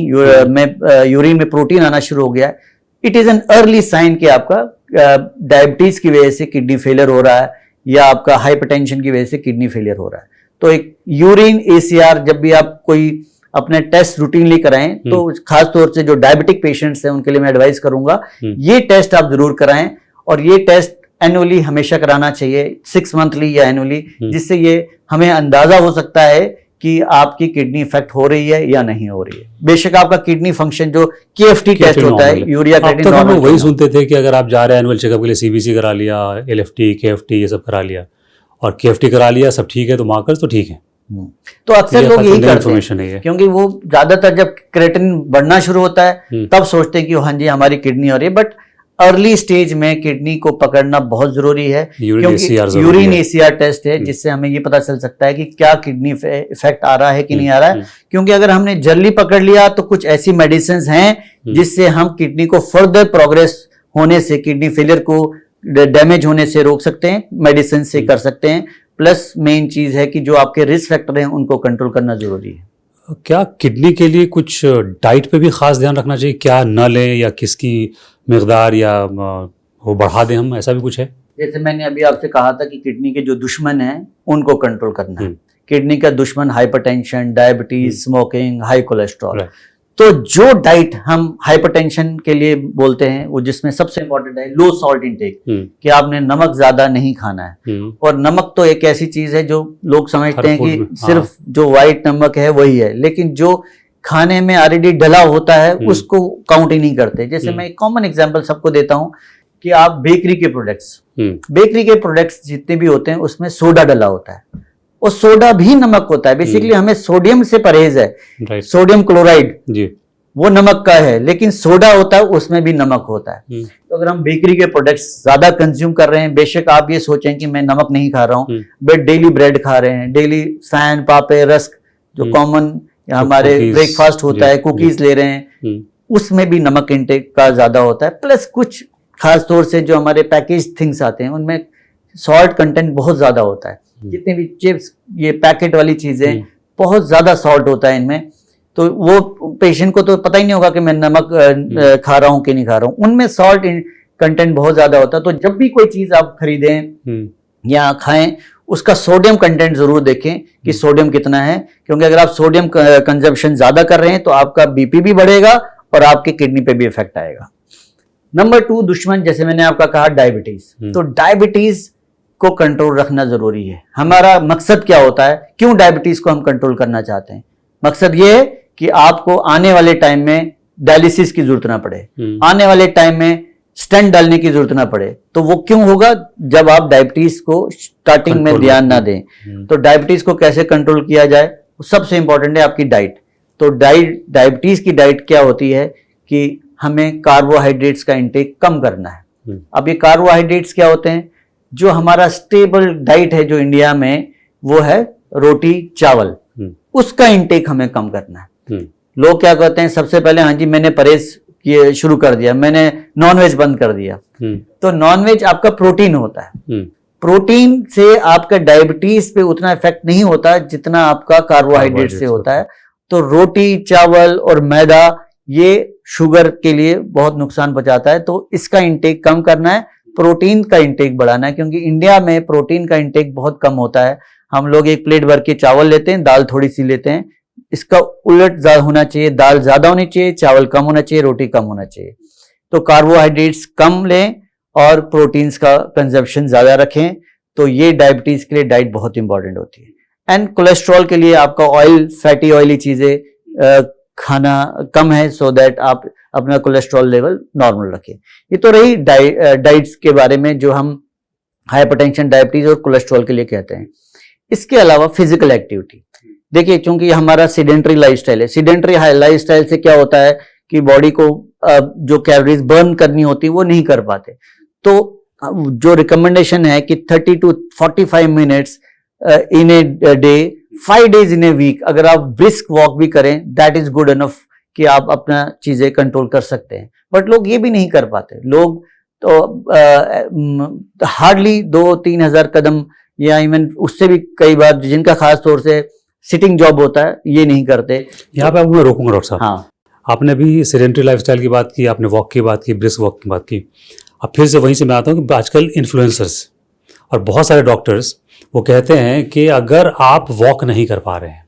में यूरिन में प्रोटीन आना शुरू हो गया है, it is an early sign कि आपका डायबिटीज की वजह से किडनी फेलियर हो रहा है या आपका हाइपरटेंशन की वजह से किडनी फेलियर हो रहा है। तो एक यूरिन ACR जब भी आप कोई अपने टेस्ट रूटीनली कराएं, तो खास तौर से जो डायबिटिक पेशेंट्स हैं उनके लिए मैं एडवाइस करूंगा ये टेस्ट आप जरूर कराएं। और ये टेस्ट एनुअली हमेशा कराना चाहिए, 6 मंथली या एनुअली, जिससे ये हमें अंदाजा हो सकता है कि आपकी किडनी इफेक्ट हो रही है या नहीं हो रही है। बेशक आपका किडनी फंक्शन जो KFT टेस्ट होता है, यूरिया क्रिएटिनिन, हम लोग वही सुनते थे कि अगर आप जा रहे हैं एनुअल चेकअप के लिए, CBC करा लिया, LFT, KFT ये सब करा लिया, और KFT करा लिया, सब ठीक है तो मार्कर्स तो ठीक है। तो अक्सर लोग यही करते हैं क्योंकि वो ज्यादातर जब क्रिएटिनिन बढ़ना शुरू होता है तब सोचते हैं कि हाँ जी हमारी किडनी हो रही है। बट अर्ली स्टेज में किडनी को पकड़ना बहुत जरूरी है, क्योंकि यूरिन ACR टेस्ट है जिससे हमें ये पता चल सकता है कि क्या किडनी इफेक्ट आ रहा है कि नहीं आ रहा है। क्योंकि अगर हमने जल्दी पकड़ लिया तो कुछ ऐसी मेडिसिन हैं जिससे हम किडनी को फर्दर प्रोग्रेस होने से, किडनी फेलियर को डैमेज होने से रोक सकते हैं, मेडिसिन से कर सकते हैं। प्लस मेन चीज है कि जो आपके रिस्क फैक्टर हैं उनको कंट्रोल करना जरूरी है। क्या किडनी के लिए कुछ डाइट पे भी खास ध्यान रखना चाहिए, क्या न लें या किसकी मिकदार या वो बढ़ा दें हम, ऐसा भी कुछ है? जैसे मैंने अभी आपसे कहा था कि किडनी के जो दुश्मन हैं उनको कंट्रोल करना है। किडनी का दुश्मन hypertension, diabetes, smoking, high cholesterol. तो जो डाइट हम हाइपरटेंशन के लिए बोलते हैं वो जिसमें सबसे इंपॉर्टेंट है लो सॉल्ट इंटेक, कि आपने नमक ज्यादा नहीं खाना है। और नमक तो एक ऐसी चीज है जो लोग समझते हैं कि सिर्फ जो व्हाइट नमक है वही है, लेकिन जो खाने में ऑलरेडी डला होता है उसको काउंट ही नहीं करते। जैसे मैं एक कॉमन एग्जांपल सबको देता हूं कि आप बेकरी के प्रोडक्ट्स जितने भी होते हैं उसमें सोडा डला होता है, और सोडा भी नमक होता है। बेसिकली हमें सोडियम से परहेज है, सोडियम क्लोराइड वो नमक का है, लेकिन सोडा होता है उसमें भी नमक होता है। तो अगर हम बेकरी के प्रोडक्ट्स ज्यादा कंज्यूम कर रहे हैं, बेशक आप ये सोचें कि मैं नमक नहीं खा रहा हूँ, बट डेली ब्रेड खा रहे हैं, डेली सैन, पापे, रस्क जो कॉमन हमारे ब्रेकफास्ट होता है, कुकीज ले रहे हैं, उसमें भी नमक इंटेक का ज्यादा होता है। प्लस कुछ खास तौर से जो हमारे पैकेज थिंग्स आते हैं उनमें सॉल्ट कंटेंट बहुत ज्यादा होता है। जितने भी चिप्स, ये पैकेट वाली चीजें, बहुत ज्यादा सॉल्ट होता है इनमें। तो वो पेशेंट को तो पता ही नहीं होगा कि मैं नमक खा रहा हूँ कि नहीं खा रहा हूँ, उनमें सॉल्ट कंटेंट बहुत ज्यादा होता है। तो जब भी कोई चीज आप खरीदें या खाएं, उसका सोडियम कंटेंट जरूर देखें कि सोडियम कितना है, क्योंकि अगर आप सोडियम कंजप्शन ज्यादा कर रहे हैं तो आपका बीपी भी बढ़ेगा और आपके किडनी पे भी इफेक्ट आएगा। नंबर 2 दुश्मन, जैसे मैंने आपका कहा डायबिटीज। तो डायबिटीज को कंट्रोल रखना जरूरी है। हमारा मकसद क्या होता है, क्यों डायबिटीज को हम कंट्रोल करना चाहते हैं? मकसद ये है कि आपको आने वाले टाइम में डायलिसिस की जरूरत ना पड़े, आने वाले टाइम में स्टेंट डालने की जरूरत ना पड़े। तो वो क्यों होगा? जब आप डायबिटीज को स्टार्टिंग में ध्यान ना दें। तो डायबिटीज को कैसे कंट्रोल किया जाए? सबसे इंपॉर्टेंट है आपकी डाइट। तो डायबिटीज की डाइट क्या होती है कि हमें कार्बोहाइड्रेट्स का इंटेक कम करना है। अब ये कार्बोहाइड्रेट्स क्या होते हैं? जो हमारा स्टेबल डाइट है जो इंडिया में, वो है रोटी चावल, उसका इंटेक हमें कम करना है। लोग क्या कहते हैं, सबसे पहले हाँ जी मैंने परहेज किए शुरू कर दिया, मैंने नॉनवेज बंद कर दिया। तो नॉनवेज आपका प्रोटीन होता है, प्रोटीन से आपका डायबिटीज पे उतना इफेक्ट नहीं होता जितना आपका कार्बोहाइड्रेट से होता है। तो रोटी, चावल और मैदा ये शुगर के लिए बहुत नुकसान पहुंचाता है। तो इसका इंटेक कम करना है, प्रोटीन का इंटेक बढ़ाना है, क्योंकि इंडिया में प्रोटीन का इंटेक बहुत कम होता है। हम लोग एक प्लेट भर के चावल लेते हैं, दाल थोड़ी सी लेते हैं। इसका उलट ज्यादा होना चाहिए, दाल ज्यादा होनी चाहिए, चावल कम होना चाहिए, रोटी कम होना चाहिए। तो कार्बोहाइड्रेट्स कम लें और प्रोटीन्स का कंजप्शन ज्यादा रखें। तो ये डायबिटीज के लिए डाइट बहुत इंपॉर्टेंट होती है। एंड कोलेस्ट्रॉल के लिए आपका ऑयल, फैटी ऑयली चीजें खाना कम है, सो दैट आप अपना कोलेस्ट्रॉल लेवल नॉर्मल रखें। ये तो रही डाइट्स के बारे में जो हम हाइपरटेंशन, डायबिटीज और कोलेस्ट्रॉल के लिए कहते हैं। इसके अलावा फिजिकल एक्टिविटी, देखिए चूंकि हमारा सीडेंटरी लाइफस्टाइल है, सीडेंटरी लाइफस्टाइल से क्या होता है कि बॉडी को जो कैलोरीज बर्न करनी होती है वो नहीं कर पाते। तो जो रिकमेंडेशन है कि 30 to 45 minutes in a day, 5 days in a week, अगर आप ब्रिस्क वॉक भी करें दैट इज गुड इनफ कि आप अपना चीजें कंट्रोल कर सकते हैं। बट लोग ये भी नहीं कर पाते। लोग तो हार्डली 2-3 हजार कदम या इवन उससे भी कई बार, जिनका खास तौर से सिटिंग जॉब होता है, ये नहीं करते। यहाँ पे आपको मैं रोकूंगा डॉक्टर साहब। हाँ, आपने अभी सेडेंटरी लाइफस्टाइल की बात की, आपने वॉक की बात की, ब्रिस्क वॉक की बात की। अब फिर से वहीं से मैं आता हूँ कि आजकल इन्फ्लुएंसर्स और बहुत सारे डॉक्टर्स वो कहते हैं कि अगर आप वॉक नहीं कर पा रहे हैं,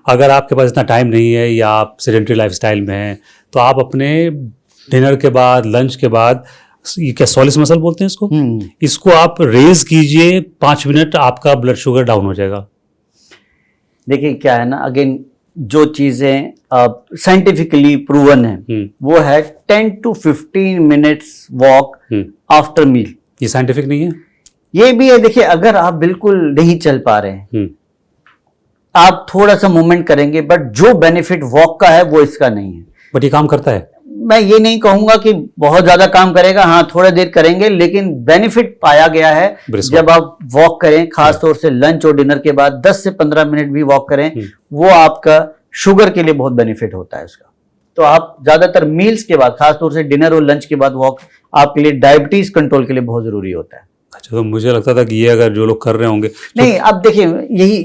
अगर आपके पास इतना टाइम नहीं है या आप सेडेंटरी लाइफस्टाइल में हैं, तो आप अपने डिनर के बाद, लंच के बाद, ये क्या सॉलिस मसल बोलते हैं इसको, इसको आप रेज कीजिए 5 मिनट, आपका ब्लड शुगर डाउन हो जाएगा। देखिए क्या है ना, अगेन जो चीजें साइंटिफिकली प्रूवन है वो है 10 to 15 minutes walk after meal. ये साइंटिफिक नहीं है? ये भी है। देखिए अगर आप बिल्कुल नहीं चल पा रहे हैं, आप थोड़ा सा मूवमेंट करेंगे, बट जो बेनिफिट वॉक का है वो इसका नहीं है। बट ये काम करता है? मैं ये नहीं कहूंगा कि बहुत ज्यादा काम करेगा, हाँ थोड़ा देर करेंगे, लेकिन बेनिफिट पाया गया है जब आप वॉक करें, खास तौर से लंच और डिनर के बाद 10 से 15 मिनट भी वॉक करें, वो आपका शुगर के लिए बहुत बेनिफिट होता है उसका। तो आप ज्यादातर मील्स के बाद, खास तौर से डिनर और लंच के बाद वॉक आपके लिए डायबिटीज कंट्रोल के लिए बहुत जरूरी होता है। अच्छा, तो मुझे लगता था कि ये अगर जो लोग कर रहे होंगे नहीं, अब देखिए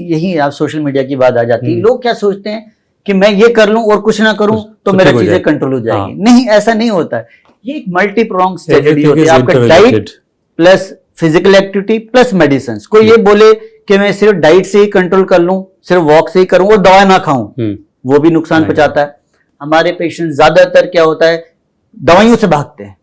यही आप सोशल मीडिया की बात आ जाती है। लोग क्या सोचते हैं कि मैं ये कर लूं और कुछ ना करूं तो मेरा ठीक हो चीजें जाएगी। कंट्रोल हो जाएगी। हाँ। नहीं, ऐसा नहीं होता है। ये एक मल्टी प्रोंग स्ट्रेटजी Everything होती है, is आपका diet interrelated. Plus physical activity plus medicine. कोई ये बोले कि मैं सिर्फ डाइट से ही कंट्रोल कर लूं, सिर्फ वॉक से ही करूं और दवा ना खाऊं, वो भी नुकसान पहुंचाता है। हमारे पेशेंट ज्यादातर क्या होता है, दवाइयों से भागते हैं।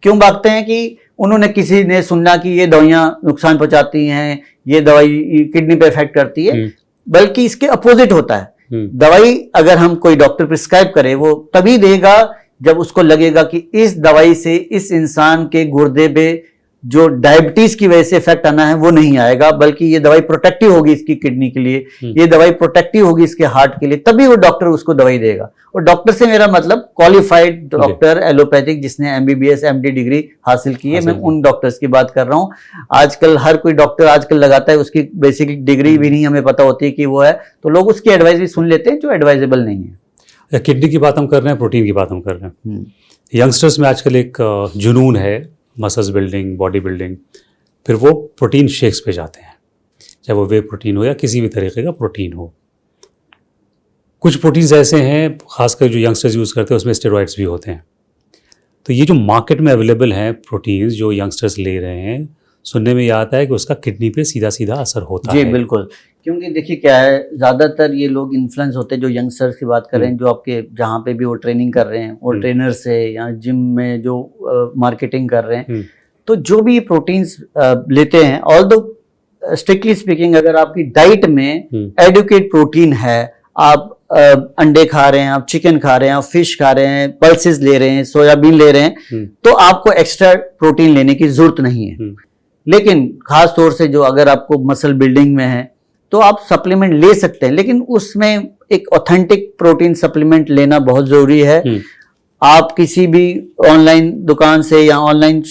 क्यों भागते हैं? कि उन्होंने किसी ने सुना कि ये दवाइयां नुकसान पहुंचाती हैं, ये दवाई किडनी पे इफेक्ट करती है, बल्कि इसके अपोजिट होता है। दवाई अगर हम कोई डॉक्टर प्रिस्क्राइब करे, वो तभी देगा जब उसको लगेगा कि इस दवाई से इस इंसान के गुर्दे पे जो डायबिटीज की वजह से इफेक्ट आना है वो नहीं आएगा, बल्कि ये दवाई प्रोटेक्टिव होगी इसकी किडनी के लिए, ये दवाई प्रोटेक्टिव होगी इसके हार्ट के लिए, तभी वो डॉक्टर उसको दवाई देगा। और डॉक्टर से मेरा मतलब क्वालिफाइड डॉक्टर एलोपैथिक जिसने एमबीबीएस एमडी डिग्री हासिल की है, मैं उन डॉक्टर्स की बात कर रहा हूँ। आजकल हर कोई डॉक्टर आजकल लगाता है, उसकी बेसिक डिग्री भी नहीं हमें पता होती है कि वो है, तो लोग उसकी एडवाइस भी सुन लेते हैं जो एडवाइजेबल नहीं है। किडनी की बात हम कर रहे हैं, प्रोटीन की बात हम कर रहे हैं। यंगस्टर्स में आजकल एक जुनून है मसल्स बिल्डिंग, बॉडी बिल्डिंग, फिर वो प्रोटीन शेक्स पे जाते हैं, चाहे वो वे प्रोटीन हो या किसी भी तरीके का प्रोटीन हो। कुछ प्रोटीन्स ऐसे हैं, खासकर जो यंगस्टर्स यूज़ करते हैं, उसमें स्टेरॉइड्स भी होते हैं। तो ये जो मार्केट में अवेलेबल हैं प्रोटीन्स जो यंगस्टर्स ले रहे हैं, सुनने में ये आता है कि उसका किडनी पे सीधा सीधा असर होता है। जी बिल्कुल, क्योंकि देखिए क्या है, ज़्यादातर ये लोग इन्फ्लुएंस होते हैं, जो यंगस्टर्स की बात कर रहे हैं, जो आपके जहाँ पे भी वो ट्रेनिंग कर रहे हैं, वो ट्रेनर से या जिम में जो मार्केटिंग कर रहे हैं, तो जो भी प्रोटीन्स लेते हैं, ऑल्दो स्ट्रिक्टली स्पीकिंग अगर आपकी डाइट में एडुकेट प्रोटीन है, आप अंडे खा रहे हैं, आप चिकन खा रहे हैं, आप फिश खा रहे हैं, पल्सेस ले रहे हैं, सोयाबीन ले रहे हैं, तो आपको एक्स्ट्रा प्रोटीन लेने की जरूरत नहीं है। लेकिन खास तौर से जो अगर आपको मसल बिल्डिंग में है तो आप सप्लीमेंट ले सकते हैं, लेकिन उसमें एक ऑथेंटिक प्रोटीन सप्लीमेंट लेना बहुत जरूरी है। आप किसी भी ऑनलाइन दुकान से या ऑनलाइन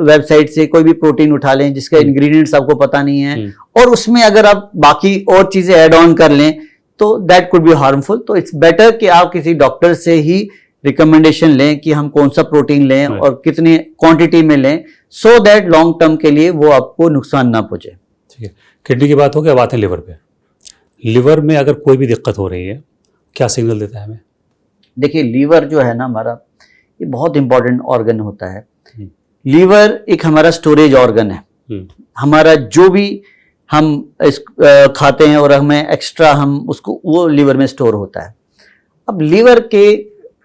वेबसाइट से कोई भी प्रोटीन उठा लें जिसका इंग्रेडिएंट्स आपको पता नहीं है, और उसमें अगर आप बाकी और चीजें ऐड ऑन कर लें तो दैट कुड बी हार्मफुल। तो इट्स बेटर कि आप किसी डॉक्टर से ही रिकमेंडेशन लें कि हम कौन सा प्रोटीन लें और कितनी क्वांटिटी में लें, सो दैट लॉन्ग टर्म के लिए वो आपको नुकसान ना पहुंचे। ठीक है, किडनी की बात हो गया, बात है लिवर पे। लिवर में अगर कोई भी दिक्कत हो रही है, क्या सिग्नल देता है हमें? देखिए, लीवर जो है ना हमारा, ये बहुत इंपॉर्टेंट ऑर्गन होता है। लीवर एक हमारा स्टोरेज ऑर्गन है। हमारा जो भी हम खाते हैं और हमें एक्स्ट्रा हम उसको, वो लीवर में स्टोर होता है। अब लीवर के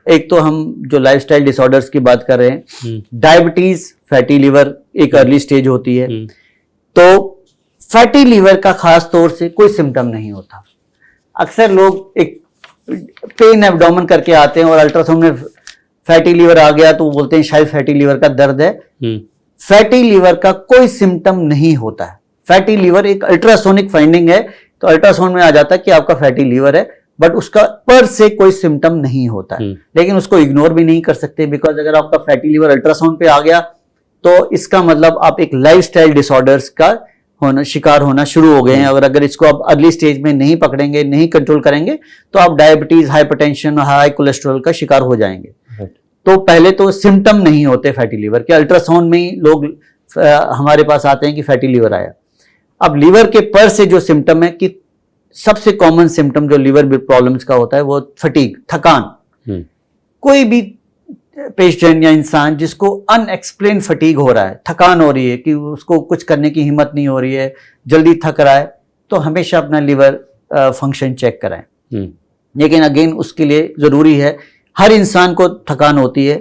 एक तो हम जो लाइफस्टाइल डिसऑर्डर्स की बात कर रहे हैं, डायबिटीज, फैटी लीवर एक अर्ली स्टेज होती है। तो फैटी लीवर का खास तौर से कोई सिम्टम नहीं होता। अक्सर लोग एक पेन एब्डोमेन करके आते हैं और अल्ट्रासाउंड में फैटी लीवर आ गया तो बोलते हैं शायद फैटी लीवर का दर्द है। फैटी लीवर का कोई सिम्टम नहीं होता है। फैटी लीवर एक अल्ट्रासोनिक फाइंडिंग है, तो अल्ट्रासाउंड में आ जाता है कि आपका फैटी लीवर है, बट उसका पर से कोई सिम्टम नहीं होता है। लेकिन उसको इग्नोर भी नहीं कर सकते, बिकॉज अगर आपका फैटी लीवर अल्ट्रासाउंड पे आ गया तो इसका मतलब आप एक लाइफस्टाइल डिसऑर्डर्स का शिकार होना शुरू हो गए हैं। और अगर इसको आप अर्ली स्टेज में नहीं पकड़ेंगे, नहीं कंट्रोल करेंगे, तो आप डायबिटीज, हाइपरटेंशन, हाई कोलेस्ट्रॉल का शिकार हो जाएंगे। तो पहले तो सिम्टम नहीं होते फैटी लीवर के, अल्ट्रासाउंड में ही लोग हमारे पास आते हैं कि फैटी लीवर आया। अब लीवर के पर से जो सिम्टम है, कि सबसे कॉमन सिम्टम जो लीवर प्रॉब्लम्स का होता है वो फटीग, थकान। कोई भी पेशेंट या इंसान जिसको अनएक्सप्लेन फटीग हो रहा है, थकान हो रही है, कि उसको कुछ करने की हिम्मत नहीं हो रही है, जल्दी थक रहा है, तो हमेशा अपना लीवर फंक्शन चेक कराएं। लेकिन अगेन उसके लिए जरूरी है, हर इंसान को थकान होती है,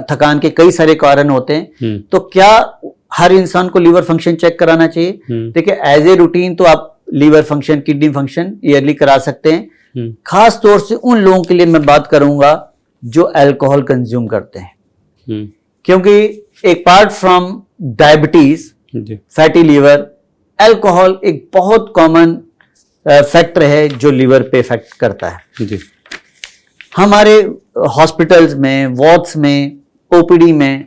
थकान के कई सारे कारण होते हैं। तो क्या हर इंसान को लीवर फंक्शन चेक कराना चाहिए? देखिए, एज ए रूटीन तो आप liver function, kidney function yearly करा सकते हैं। खास तौर से उन लोगों के लिए मैं बात करूंगा जो अल्कोहल कंज्यूम करते हैं, क्योंकि एक part from diabetes, fatty liver, alcohol एक बहुत कॉमन फैक्टर है जो लीवर पे इफेक्ट करता है। हमारे हॉस्पिटल्स में, वार्ड्स में, ओपीडी में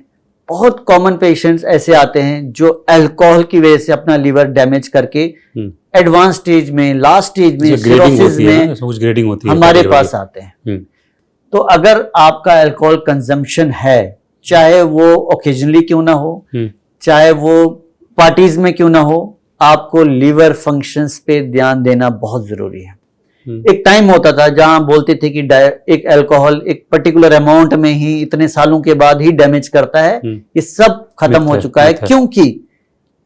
बहुत कॉमन पेशेंट्स ऐसे आते हैं जो अल्कोहल की वजह से अपना लीवर डैमेज करके एडवांस स्टेज में, लास्ट स्टेज में, सिरोसिस में ग्रेडिंग होती है, हमारे पास आते हैं। तो अगर आपका अल्कोहल कंजम्पशन है, चाहे वो ओकेजनली क्यों ना हो, चाहे वो पार्टीज में क्यों ना हो, आपको लीवर फंक्शंस पे ध्यान देना बहुत जरूरी है। एक टाइम होता था जहां बोलते थे कि एक अल्कोहल एक पर्टिकुलर अमाउंट में ही इतने सालों के बाद ही डैमेज करता है। ये सब खत्म हो चुका है, क्योंकि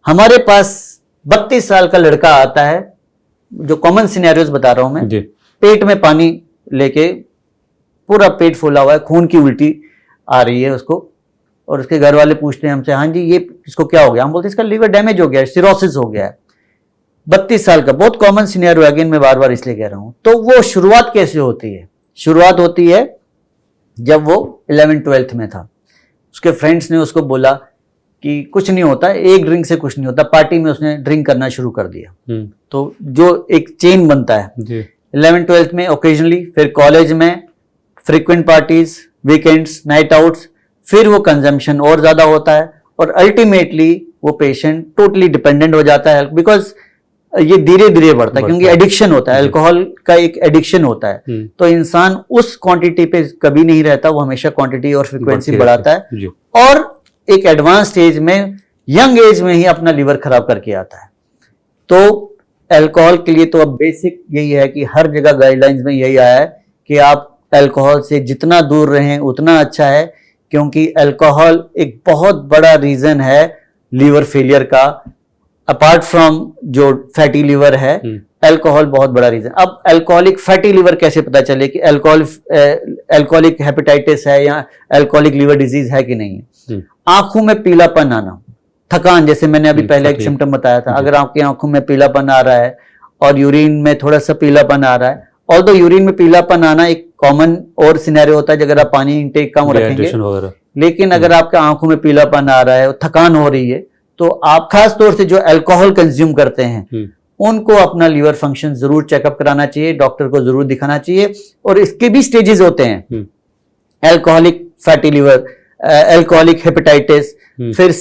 हमारे पास 32 साल का लड़का आता है, जो कॉमन सिनेरियोज बता रहा हूं मैं, पेट में पानी लेके, पूरा पेट फूला हुआ है, खून की उल्टी आ रही है उसको, और उसके घर वाले पूछते हैं हमसे, हाँ जी ये इसको क्या हो गया? हम बोलते हैं इसका लीवर डैमेज हो गया है, सिरोसिस हो गया है। 32 साल का बहुत कॉमन सिनेरियो, अगेन मैं बार बार इसलिए कह रहा हूं। तो वो शुरुआत कैसे होती है? शुरुआत होती है जब वो 11th-12th में था, उसके फ्रेंड्स ने उसको बोला कि कुछ नहीं होता, एक ड्रिंक से कुछ नहीं होता। पार्टी में उसने ड्रिंक करना शुरू कर दिया, तो जो एक चेन बनता है 11th-12th में ओकेजनली, फिर कॉलेज में frequent parties, weekends, night outs, फिर वो कंजम्पशन और ज्यादा होता है, और अल्टीमेटली वो पेशेंट टोटली डिपेंडेंट हो जाता है, बिकॉज ये धीरे धीरे बढ़ता है, क्योंकि एडिक्शन होता है, अल्कोहल का एक एडिक्शन होता है। तो इंसान उस क्वांटिटी पे कभी नहीं रहता, वो हमेशा क्वांटिटी और फ्रीक्वेंसी बढ़ाता है, और एक एडवांस स्टेज में, यंग एज में ही अपना लीवर खराब करके आता है। तो अल्कोहल के लिए तो अब बेसिक यही है कि हर जगह गाइडलाइंस में यही आया है कि आप अल्कोहल से जितना दूर रहें उतना अच्छा है, क्योंकि अल्कोहल एक बहुत बड़ा रीजन है लीवर फेलियर का। अपार्ट फ्रॉम जो फैटी लीवर है, अल्कोहल बहुत बड़ा रीजन। अब अल्कोहलिक फैटी लीवर कैसे पता चले कि अल्कोहलिक हेपेटाइटिस है या अल्कोहलिक लीवर डिजीज है कि नहीं है? आंखों में पीलापन आना, थकान, जैसे मैंने अभी पहले एक सिम्टम बताया था। अगर आपकी आंखों में पीलापन आ रहा है और यूरिन में थोड़ा सा पीलापन आ रहा है, ऑल्दो यूरिन में पीलापन आना एक कॉमन और सिनेरियो होता है अगर आप पानी इंटेक कम रखेंगे, लेकिन अगर आपके आंखों में पीलापन आ रहा है, थकान हो रही है, तो आप खास तौर से जो अल्कोहल कंज्यूम करते हैं उनको अपना लीवर फंक्शन जरूर चेकअप कराना चाहिए, डॉक्टर को जरूर दिखाना चाहिए। और इसके भी स्टेजेस होते हैं, alcoholic fatty liver, alcoholic hepatitis, फिर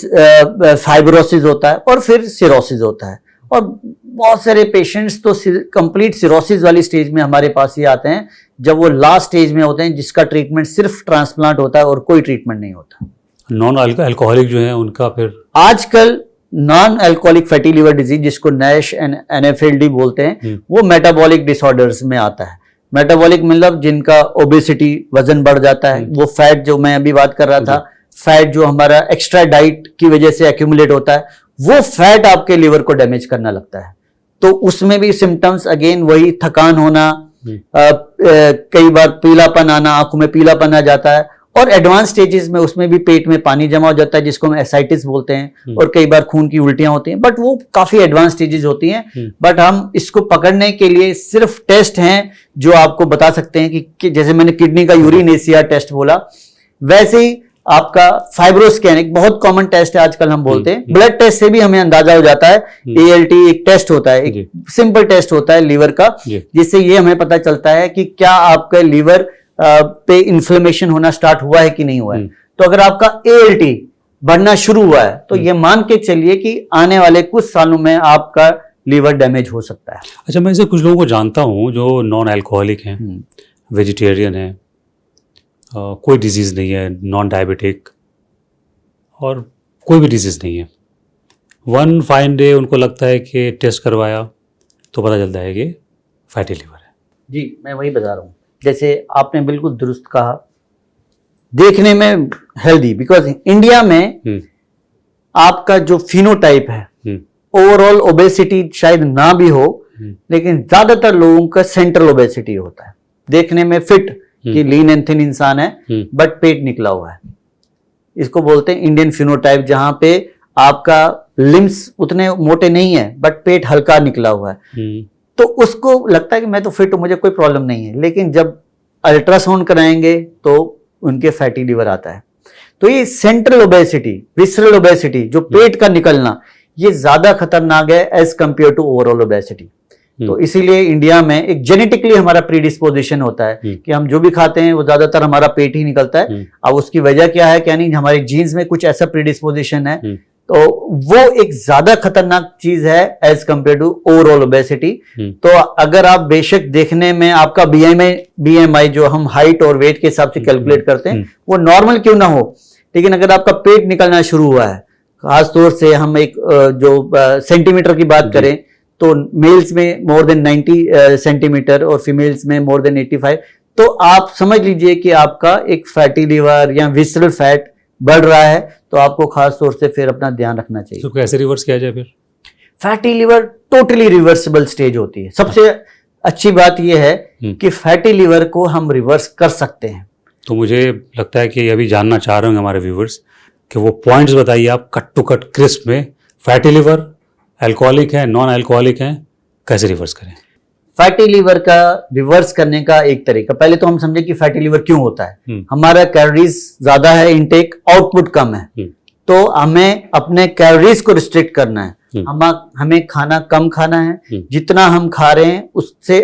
फाइब्रोसिस होता है, और फिर सिरोसिस होता है। और बहुत सारे पेशेंट्स तो कंप्लीट सिरोसिस वाली स्टेज में हमारे पास ही आते हैं, जब वो लास्ट स्टेज में होते हैं, जिसका ट्रीटमेंट सिर्फ ट्रांसप्लांट होता है और कोई ट्रीटमेंट नहीं होता। नॉन अल्कोहलिक जो है उनका फिर आजकल non alcoholic fatty liver disease, जिसको नैश एंड NAFLD बोलते हैं, वो मेटाबॉलिक डिसऑर्डर्स में आता है। मेटाबॉलिक मतलब जिनका ओबेसिटी, वजन बढ़ जाता है, वो फैट जो मैं अभी बात कर रहा था, फैट जो हमारा एक्स्ट्रा डाइट की वजह से एक्यूमुलेट होता है, वो फैट आपके लिवर को डैमेज करना लगता है। तो उसमें भी सिम्टम्स अगेन वही, थकान होना, कई बार पीलापन आना, आंखों में पीलापन आ जाता है, और एडवांस स्टेजेस में उसमें भी पेट में पानी जमा हो जाता है, जिसको हम एसाइटिस बोलते हैं, और कई बार खून की उल्टियां होती हैं, बट वो काफी एडवांस स्टेजेस होती हैं। बट हम इसको पकड़ने के लिए सिर्फ टेस्ट हैं जो आपको बता सकते हैं कि जैसे मैंने किडनी का यूरिन ACR टेस्ट बोला, वैसे ही आपका फाइब्रोस्कैन एक बहुत कॉमन टेस्ट है आजकल हम बोलते हैं। ब्लड टेस्ट से भी हमें अंदाजा हो जाता है। ALT एक टेस्ट होता है, एक सिंपल टेस्ट होता है लीवर का, जिससे ये हमें पता चलता है कि क्या आपका लीवर पे इन्फ्लेमेशन होना स्टार्ट हुआ है कि नहीं हुआ है। तो अगर आपका ALT बढ़ना शुरू हुआ है, तो ये मान के चलिए कि आने वाले कुछ सालों में आपका लीवर डैमेज हो सकता है। अच्छा, मैं ऐसे कुछ लोगों को जानता हूँ जो नॉन अल्कोहलिक हैं, वेजिटेरियन हैं, कोई डिजीज़ नहीं है, नॉन डायबिटिक, और कोई भी डिजीज़ नहीं है। वन फाइन डे उनको लगता है कि टेस्ट करवाया तो पता चलता है कि फैटी लीवर है। जी, मैं वही बता रहा हूँ, जैसे आपने बिल्कुल दुरुस्त कहा, देखने में हेल्दी, बिकॉज इंडिया में आपका जो फिनोटाइप है, ओवरऑल ओबेसिटी शायद ना भी हो, लेकिन ज्यादातर लोगों का सेंट्रल ओबेसिटी होता है। देखने में फिट कि लीन एंड थिन इंसान है, बट पेट निकला हुआ है। इसको बोलते हैं इंडियन फिनोटाइप, जहां पे आपका लिम्स उतने मोटे नहीं है, बट पेट हल्का निकला हुआ है। तो उसको लगता है कि मैं तो फिट हूं, मुझे कोई प्रॉब्लम नहीं है, लेकिन जब अल्ट्रासाउंड कराएंगे तो उनके फैटी लिवर आता है। तो ये सेंट्रल ओबेसिटी, विसरल ओबेसिटी, जो पेट का निकलना, ये ज्यादा खतरनाक है as compare to overall obesity. तो इसीलिए इंडिया में एक जेनेटिकली हमारा प्रीडिस्पोजिशन होता है कि हम जो भी खाते हैं वो ज्यादातर हमारा पेट ही निकलता है। अब उसकी वजह क्या है क्या नहीं, हमारे जीन्स में कुछ ऐसा प्रीडिस्पोजिशन है, तो वो एक ज्यादा खतरनाक चीज है as compare to overall obesity. तो अगर आप बेशक देखने में आपका BMI जो हम हाइट और वेट के हिसाब से कैलकुलेट करते हैं, वो नॉर्मल क्यों ना हो, लेकिन अगर आपका पेट निकलना शुरू हुआ है, खास तौर से हम एक जो सेंटीमीटर की बात करें तो मेल्स में मोर देन 90 सेंटीमीटर और फीमेल्स में मोर देन 85, तो आप समझ लीजिए कि आपका एक फैटी लीवर या विसरल फैट बढ़ रहा है, तो आपको खास तौर से फिर अपना ध्यान रखना चाहिए। तो कैसे रिवर्स किया जाए फिर? Fatty liver totally reversible stage होती है। सबसे अच्छी बात यह है कि फैटी लीवर को हम रिवर्स कर सकते हैं। तो मुझे लगता है कि अभी जानना चाह रहे होंगे हमारे व्यूवर्स कि वो पॉइंट्स बताइए आप कट टू कट क्रिस्प में, फैटी लिवर अल्कोहलिक है, नॉन अल्कोहलिक है, कैसे रिवर्स करें? फैटी लीवर का रिवर्स करने का एक तरीका, पहले तो हम समझे कि फैटी लीवर क्यों होता है। हमारा कैलोरीज ज्यादा है, इनटेक, आउटपुट कम है, तो हमें अपने कैलोरीज को रिस्ट्रिक्ट करना है। हमें खाना कम खाना है, जितना हम खा रहे हैं उससे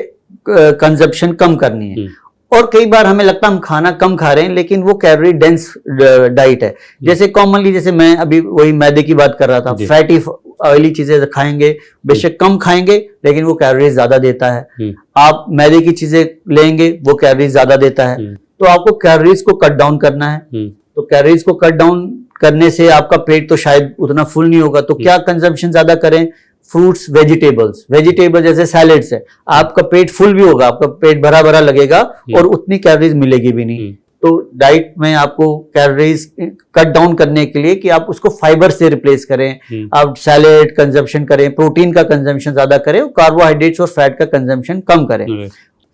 कंजप्शन कम करनी है। और कई बार हमें लगता है हम खाना कम खा रहे हैं लेकिन वो कैलोरी डेंस डाइट है। जैसे कॉमनली, जैसे मैं अभी वही मैदे की बात कर रहा था, फैटी ऑयली चीजें खाएंगे, बेशक कम खाएंगे लेकिन वो कैलोरीज ज्यादा देता है। आप मैदे की चीजें लेंगे, वो कैलोरीज ज्यादा देता है। तो आपको कैलोरीज को कट डाउन करना है। तो कैलोरीज को कट डाउन करने से आपका पेट तो शायद उतना फुल नहीं होगा, तो क्या कंजम्पशन ज्यादा करें? फ्रूट्स, वेजिटेबल जैसे सैलेड्स है, आपका पेट फुल भी होगा, आपका पेट भरा भरा लगेगा और उतनी कैलोरीज मिलेगी भी नहीं। तो डाइट में आपको कैलोरीज कट डाउन करने के लिए कि आप उसको फाइबर से रिप्लेस करें, आप सैलेड कंजम्पशन करें, प्रोटीन का कंजम्पशन ज्यादा करें, कार्बोहाइड्रेट्स और फैट का कंजम्पशन कम करें।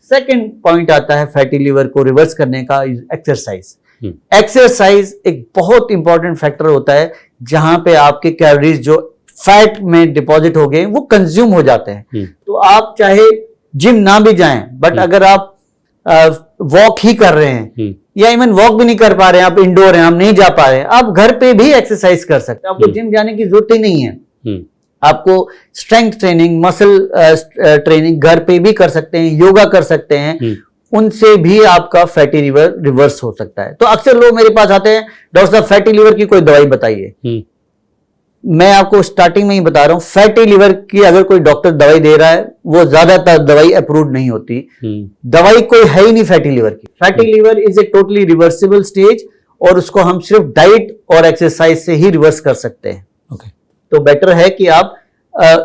सेकंड पॉइंट आता है फैटी लिवर को रिवर्स करने का, एक्सरसाइज। एक्सरसाइज एक बहुत इंपॉर्टेंट फैक्टर होता है जहां पे आपके कैलोरीज जो फैट में डिपॉजिट हो गए वो कंज्यूम हो जाते हैं। तो आप चाहे जिम ना भी जाएं, बट अगर आप वॉक ही कर रहे हैं या इवन वॉक भी नहीं कर पा रहे हैं, आप इंडोर हैं, आप नहीं जा पा रहे हैं, आप घर पे भी एक्सरसाइज कर सकते हैं। आपको जिम जाने की जरूरत ही नहीं है। आपको स्ट्रेंथ ट्रेनिंग, मसल ट्रेनिंग घर पे भी कर सकते हैं, योगा कर सकते हैं, उनसे भी आपका फैटी लिवर रिवर्स हो सकता है। तो अक्सर लोग मेरे पास आते हैं, डॉक्टर साहब फैटी लिवर की कोई दवाई बताइए। मैं आपको स्टार्टिंग में ही बता रहा हूं, फैटी लिवर की अगर कोई डॉक्टर दवाई दे रहा है, वो ज्यादातर दवाई अप्रूव्ड नहीं होती। दवाई कोई है ही नहीं फैटी लिवर की। Fatty liver is a totally reversible stage और उसको हम सिर्फ डाइट और एक्सरसाइज से ही रिवर्स कर सकते हैं। तो बेटर है कि आप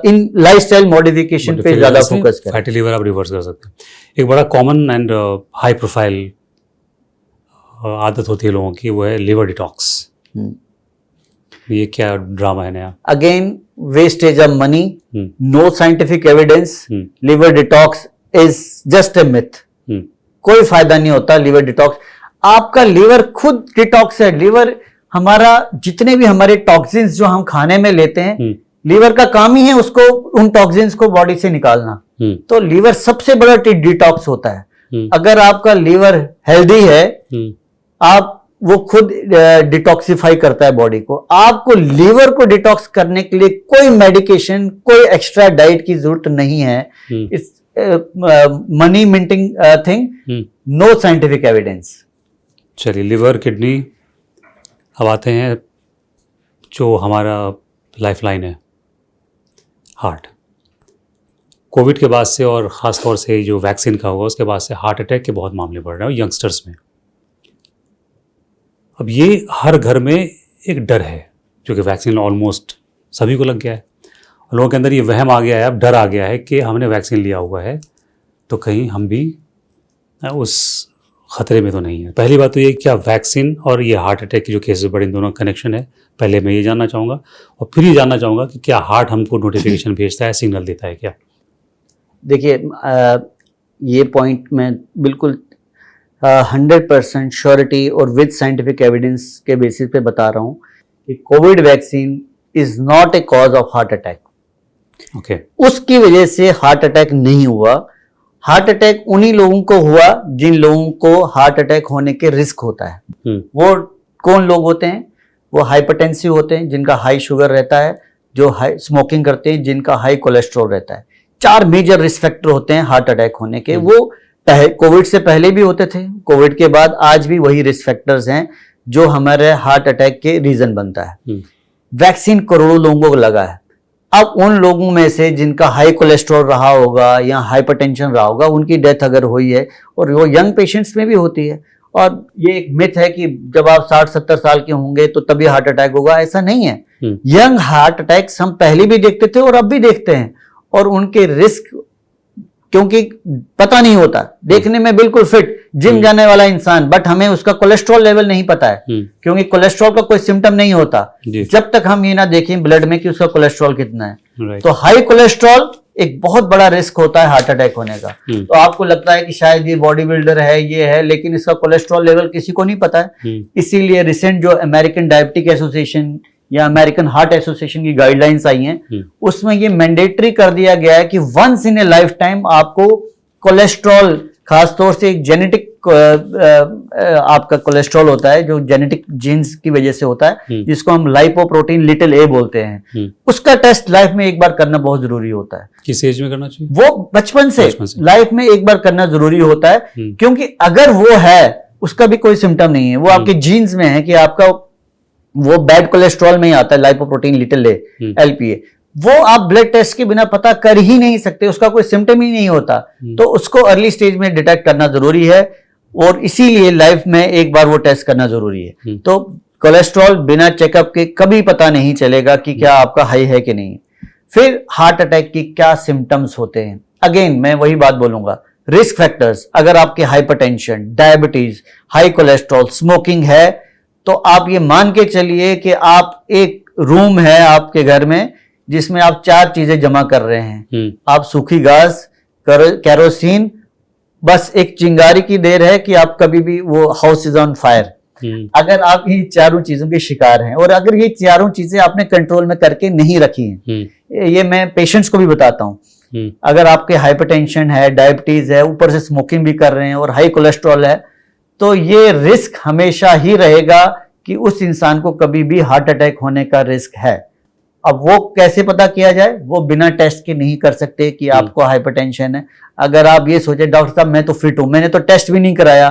इन लाइफस्टाइल मॉडिफिकेशन पे ज्यादा फोकस करें। फैटी लिवर आप रिवर्स कर सकते हैं। एक बड़ा कॉमन एंड हाई प्रोफाइल आदत होती है लोगों की, वो है लिवर डिटॉक्स। ये क्या ड्रामा है नया? Again wastage of money, no scientific evidence, liver detox is just a myth. कोई फायदा नहीं होता लिवर डिटॉक्स। आपका लिवर खुद डिटॉक्स है। लिवर हमारा, जितने भी हमारे टॉक्सिन्स जो हम खाने में लेते हैं, लिवर का काम ही है उसको, उन टॉक्सिन्स को बॉडी से निकालना। तो लिवर सबसे बड़ा डिटॉक्स होता है। अगर आपका लिवर हेल्दी है, आप वो खुद डिटॉक्सिफाई करता है बॉडी को। आपको लिवर को डिटॉक्स करने के लिए कोई मेडिकेशन, कोई एक्स्ट्रा डाइट की जरूरत नहीं है। It's money minting thing, no scientific evidence. चलिए, लिवर, किडनी, अब आते हैं जो हमारा लाइफलाइन है, हार्ट। कोविड के बाद से और ख़ास तौर से जो वैक्सीन का हुआ उसके बाद से हार्ट अटैक के बहुत मामले बढ़ रहे हैं यंगस्टर्स में। अब ये हर घर में एक डर है, जो कि वैक्सीन ऑलमोस्ट सभी को लग गया है। लोगों के अंदर ये वहम आ गया है, अब डर आ गया है कि हमने वैक्सीन लिया हुआ है तो कहीं हम भी उस खतरे में तो नहीं है। पहली बात तो ये, क्या वैक्सीन और ये हार्ट अटैक की जो केसेस बढ़े, इन दोनों का कनेक्शन है? पहले मैं ये जानना चाहूँगा, और फिर ये जानना चाहूँगा कि क्या हार्ट हमको नोटिफिकेशन भेजता है, सिग्नल देता है क्या? देखिए, ये पॉइंट मैं बिल्कुल 100% श्योरिटी और विद साइंटिफिक एविडेंस के बेसिस पे बता रहा हूँ कि Covid vaccine is not a cause of heart attack. Okay, उसकी वजह से हार्ट अटैक नहीं हुआ। हार्ट अटैक उन्हीं लोगों को हुआ जिन लोगों को हार्ट अटैक होने के रिस्क होता है। वो कौन लोग होते हैं? वो हाइपरटेंसिव होते हैं, जिनका हाई शुगर रहता है, जो हाई स्मोकिंग करते हैं, जिनका हाई कोलेस्ट्रॉल रहता है। 4 मेजर रिस्क फैक्टर होते हैं हार्ट अटैक होने के। वो कोविड से पहले भी होते थे, कोविड के बाद आज भी वही रिस्क फैक्टर्स हैं जो हमारे हार्ट अटैक के रीजन बनता है। वैक्सीन करोड़ों लोगों को लगा है। अब उन लोगों में से जिनका हाई कोलेस्ट्रॉल रहा होगा या हाइपरटेंशन रहा होगा, उनकी डेथ अगर हुई है, और वो यंग पेशेंट्स में भी होती है, और ये एक मिथ है कि जब आप 60-70 साल के होंगे तो तभी हार्ट अटैक होगा, ऐसा नहीं है। यंग हार्ट अटैक्स हम पहले भी देखते थे और अब भी देखते हैं, और उनके रिस्क क्योंकि पता नहीं होता, देखने में बिल्कुल फिट जिम जाने वाला इंसान, बट हमें उसका कोलेस्ट्रॉल लेवल नहीं पता है, क्योंकि कोलेस्ट्रॉल का कोई सिम्टम नहीं होता जब तक हम ये ना देखें ब्लड में कि उसका कोलेस्ट्रॉल कितना है। तो हाई कोलेस्ट्रॉल एक बहुत बड़ा रिस्क होता है हार्ट अटैक होने का। तो आपको लगता है कि शायद ये बॉडी बिल्डर है, ये है, लेकिन इसका कोलेस्ट्रॉल लेवल किसी को नहीं पता है। इसीलिए रिसेंट जो अमेरिकन डायबिटिक एसोसिएशन या अमेरिकन हार्ट एसोसिएशन की गाइडलाइंस आई हैं, उसमें ये मैंडेटरी कर दिया गया है कि once in a life time आपको कोलेस्ट्रॉल, खासतौर से एक जेनेटिक आपका कोलेस्ट्रॉल होता है जो जेनेटिक जीन्स की वजह से होता है, जिसको हम लाइपोप्रोटीन लिटिल ए बोलते हैं, उसका टेस्ट लाइफ में एक बार करना बहुत जरूरी होता है। किस एज में करना चाहिए? वो बचपन से लाइफ में एक बार करना जरूरी होता है, क्योंकि अगर वो है, उसका भी कोई सिम्टम नहीं है, वो आपके जीन्स में है कि आपका वो बैड कोलेस्ट्रॉल में ही आता है, लाइपोप्रोटीन लिटिल ए, एलपीए, वो आप ब्लड टेस्ट के बिना पता कर ही नहीं सकते, उसका कोई सिम्टम ही नहीं होता। तो उसको अर्ली स्टेज में डिटेक्ट करना जरूरी है, और इसीलिए लाइफ में एक बार वो टेस्ट करना जरूरी है। तो कोलेस्ट्रॉल बिना चेकअप के कभी पता नहीं चलेगा कि क्या आपका हाई है कि नहीं। फिर हार्ट अटैक की क्या सिम्टम्स होते हैं, अगेन मैं वही बात बोलूंगा, रिस्क फैक्टर्स, अगर आपके hypertension, diabetes, high cholesterol, smoking है, तो आप ये मान के चलिए कि आप एक रूम है आपके घर में जिसमें आप 4 चीजें जमा कर रहे हैं। आप सूखी घास, केरोसिन, बस एक चिंगारी की देर है कि आप कभी भी वो हाउस इज ऑन फायर। अगर आप ये चारों चीजों के शिकार हैं, और अगर ये चारों चीजें आपने कंट्रोल में करके नहीं रखी हैं, ये मैं पेशेंट्स को भी बताता हूं, अगर आपके हाइपरटेंशन है, डायबिटीज है, ऊपर से स्मोकिंग भी कर रहे हैं और हाई कोलेस्ट्रॉल है, तो ये रिस्क हमेशा ही रहेगा कि उस इंसान को कभी भी हार्ट अटैक होने का रिस्क है। अब वो कैसे पता किया जाए? वो बिना टेस्ट के नहीं कर सकते कि आपको हाइपरटेंशन है। अगर आप ये सोचे डॉक्टर साहब मैं तो फिट हूं, मैंने तो टेस्ट भी नहीं कराया,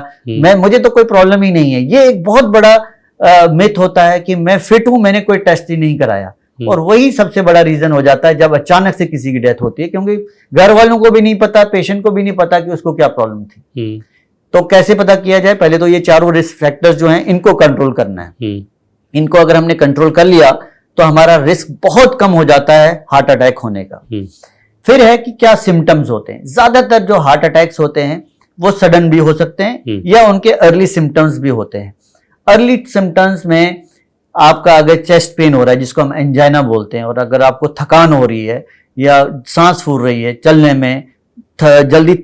मुझे तो कोई प्रॉब्लम ही नहीं है, ये एक बहुत बड़ा मिथ होता है कि मैं फिट हूं, मैंने कोई टेस्ट ही नहीं कराया। और वही सबसे बड़ा रीजन हो जाता है जब अचानक से किसी की डेथ होती है, क्योंकि घर वालों को भी नहीं पता, पेशेंट को भी नहीं पता कि उसको क्या प्रॉब्लम थी। तो कैसे पता किया जाए? पहले तो ये चारों रिस्क फैक्टर्स जो हैं इनको कंट्रोल करना है। इनको अगर हमने कंट्रोल कर लिया तो हमारा रिस्क बहुत कम हो जाता है हार्ट अटैक होने का। फिर है कि क्या सिम्टम्स होते हैं। ज्यादातर जो हार्ट अटैक्स होते हैं वो सडन भी हो सकते हैं या उनके अर्ली सिम्टम्स भी होते हैं। अर्ली सिम्टम्स में आपका अगर चेस्ट पेन हो रहा है, जिसको हम एंजाइना बोलते हैं, और अगर आपको थकान हो रही है या सांस फूल रही है, चलने में जल्दी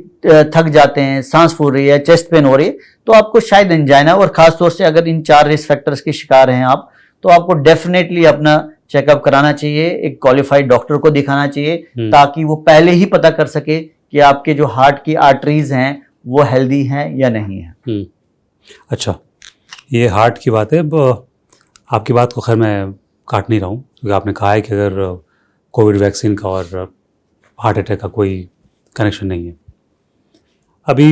थक जाते हैं, सांस फूल रही है, चेस्ट पेन हो रही है, तो आपको शायद एंजाइना, और खासतौर से अगर इन 4 रिस्क फैक्टर्स के शिकार हैं आप, तो आपको डेफिनेटली अपना चेकअप कराना चाहिए, एक क्वालिफाइड डॉक्टर को दिखाना चाहिए, ताकि वो पहले ही पता कर सके कि आपके जो हार्ट की आर्टरीज हैं वो हेल्दी हैं या नहीं है। अच्छा, ये हार्ट की बात है। आपकी बात को खैर मैं काट नहीं रहा हूँ, क्योंकि आपने कहा है कि अगर कोविड वैक्सीन का और हार्ट अटैक का कोई कनेक्शन नहीं है। अभी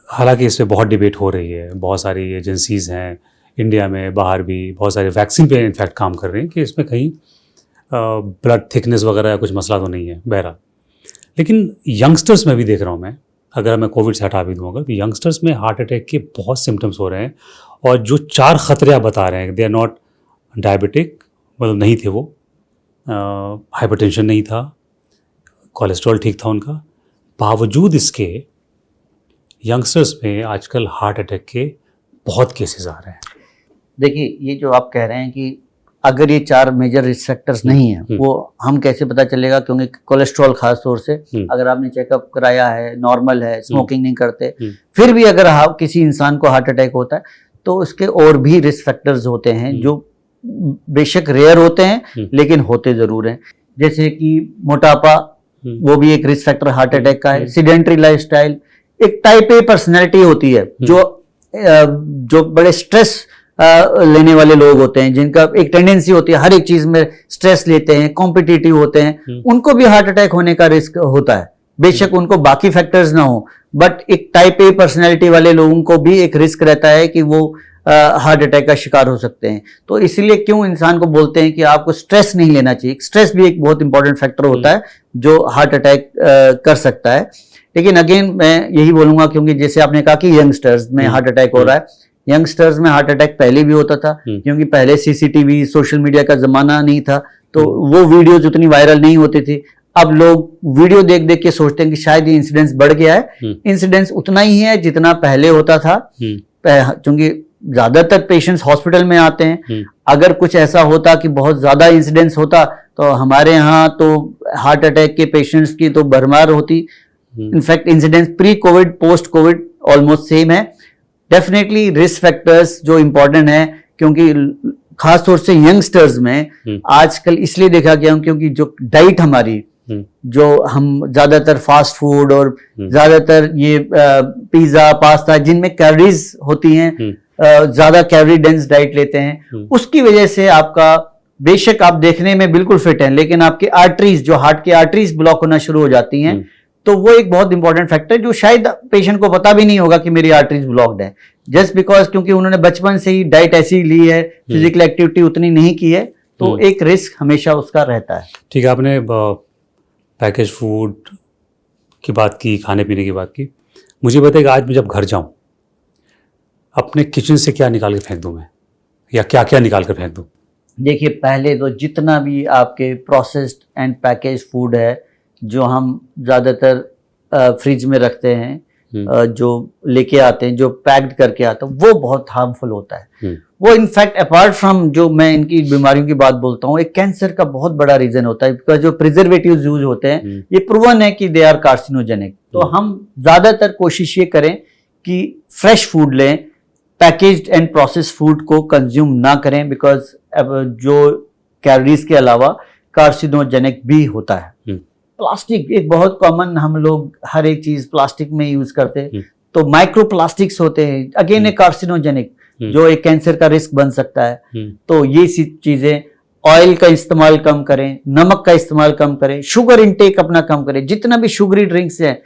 हालांकि इस पर बहुत डिबेट हो रही है, बहुत सारी एजेंसीज़ हैं इंडिया में, बाहर भी बहुत सारे वैक्सीन पे इनफैक्ट काम कर रहे हैं कि इसमें कहीं ब्लड थिकनेस वगैरह कुछ मसला तो नहीं है, बहरहाल। लेकिन यंगस्टर्स में भी देख रहा हूँ मैं, अगर मैं कोविड से हटा भी दूँगा, तो यंगस्टर्स में हार्ट अटैक के बहुत सिम्टम्स हो रहे हैं। और जो 4 खतरे आप बता रहे हैं, दे आर नॉट डायबिटिक, मतलब नहीं थे वो, हाइपरटेंशन नहीं था, कोलेस्ट्रॉल ठीक था उनका, बावजूद इसके यंगस्टर्स में आजकल हार्ट अटैक के बहुत केसेस आ रहे हैं। देखिए, ये जो आप कह रहे हैं कि अगर ये 4 मेजर रिस्क फैक्टर्स नहीं है, वो हम कैसे पता चलेगा? क्योंकि कोलेस्ट्रॉल खास तौर से अगर आपने चेकअप कराया है, नॉर्मल है, स्मोकिंग नहीं करते, फिर भी अगर किसी इंसान को हार्ट अटैक होता है, तो उसके और भी रिस्क फैक्टर्स होते हैं जो बेशक रेयर होते हैं लेकिन होते जरूर हैं। जैसे कि मोटापा, वो भी एक रिस्क फैक्टर हार्ट अटैक का है। सीडेंटरी लाइफस्टाइल, एक टाइप ए पर्सनैलिटी होती है, जो बड़े स्ट्रेस लेने वाले लोग होते हैं, जिनका एक टेंडेंसी होती है हर एक चीज में स्ट्रेस लेते हैं, कॉम्पिटिटिव होते हैं, उनको भी हार्ट अटैक होने का रिस्क होता है। बेशक उनको बाकी फैक्टर्स ना हो, बट एक टाइप ए पर्सनैलिटी वाले लोगों को भी एक रिस्क रहता है कि वो हार्ट अटैक का शिकार हो सकते हैं। तो इसलिए क्यों इंसान को बोलते हैं कि आपको स्ट्रेस नहीं लेना चाहिए। स्ट्रेस भी एक बहुत इंपॉर्टेंट फैक्टर होता है जो हार्ट अटैक कर सकता है। लेकिन अगेन मैं यही बोलूंगा, क्योंकि जैसे आपने कहा कि यंगस्टर्स में हार्ट अटैक हो रहा है, यंगस्टर्स में हार्ट अटैक पहले भी होता था, क्योंकि पहले सीसीटीवी सोशल मीडिया का जमाना नहीं था, तो वो वीडियोज उतनी वायरल नहीं होती थी। अब लोग वीडियो देख देख के सोचते हैं कि शायद ये इंसिडेंस बढ़ गया है। इंसिडेंस उतना ही है जितना पहले होता था, क्योंकि ज्यादातर पेशेंट्स हॉस्पिटल में आते हैं। अगर कुछ ऐसा होता कि बहुत ज्यादा इंसिडेंस होता तो हमारे यहाँ तो हार्ट अटैक के पेशेंट्स की तो भरमार होती। In fact incidence pre Covid post Covid almost same है। डेफिनेटली रिस्क फैक्टर्स जो इम्पोर्टेंट है, क्योंकि खास तौर से यंगस्टर्स में आजकल इसलिए देखा गया क्योंकि जो डाइट हमारी, जो हम ज्यादातर फास्ट फूड और ज्यादातर ये पिज्जा पास्ता जिनमें कैलोरीज होती हैं, ज्यादा कैलोरी डेंस डाइट लेते हैं, उसकी वजह से आपका बेशक आप देखने में बिल्कुल फिट हैं, लेकिन आपके आर्टरीज, जो हार्ट की आर्टरीज ब्लॉक होना शुरू हो जाती हैं। तो वो एक बहुत इंपॉर्टेंट फैक्टर है जो शायद पेशेंट को पता भी नहीं होगा कि मेरी आर्टरीज ब्लॉक्ड है, जस्ट बिकॉज क्योंकि उन्होंने बचपन से ही डाइट ऐसी ली है, फिजिकल एक्टिविटी उतनी नहीं की है, तो एक रिस्क हमेशा उसका रहता है। ठीक है, आपने पैकेज फूड की बात की, खाने पीने की बात की। मुझे बताइए आज मैं जब घर जाऊं अपने किचन से क्या निकाल के फेंक दूं मैं, या क्या क्या निकाल कर फेंक दूं? देखिए, पहले तो जितना भी आपके प्रोसेस्ड एंड पैकेज फूड है जो हम ज़्यादातर फ्रिज में रखते हैं, जो लेके आते हैं, जो पैक्ड करके आते हैं, वो बहुत हार्मफुल होता है। वो इनफैक्ट अपार्ट फ्रॉम जो मैं इनकी बीमारियों की बात बोलता हूँ, एक कैंसर का बहुत बड़ा रीजन होता है, बिकॉज जो प्रिजर्वेटिव्स यूज होते हैं ये प्रूवन है कि दे आर कार्सिनोजेनिक। तो हम ज़्यादातर कोशिश ये करें कि फ्रेश फूड लें, पैकेज्ड एंड प्रोसेस्ड फूड को कंज्यूम ना करें, बिकॉज जो कैलोरीज के अलावा कार्सिनोजेनिक भी होता है। प्लास्टिक एक बहुत कॉमन, हम लोग हर एक चीज प्लास्टिक में यूज करते हैं, तो माइक्रो प्लास्टिक्स होते हैं, अगेन एक कार्सिनोजेनिक, जो एक कैंसर का रिस्क बन सकता है। तो ये चीजें, ऑयल का इस्तेमाल कम करें, नमक का इस्तेमाल कम करें, शुगर इनटेक अपना कम करें। जितना भी शुगरी ड्रिंक्स हैं,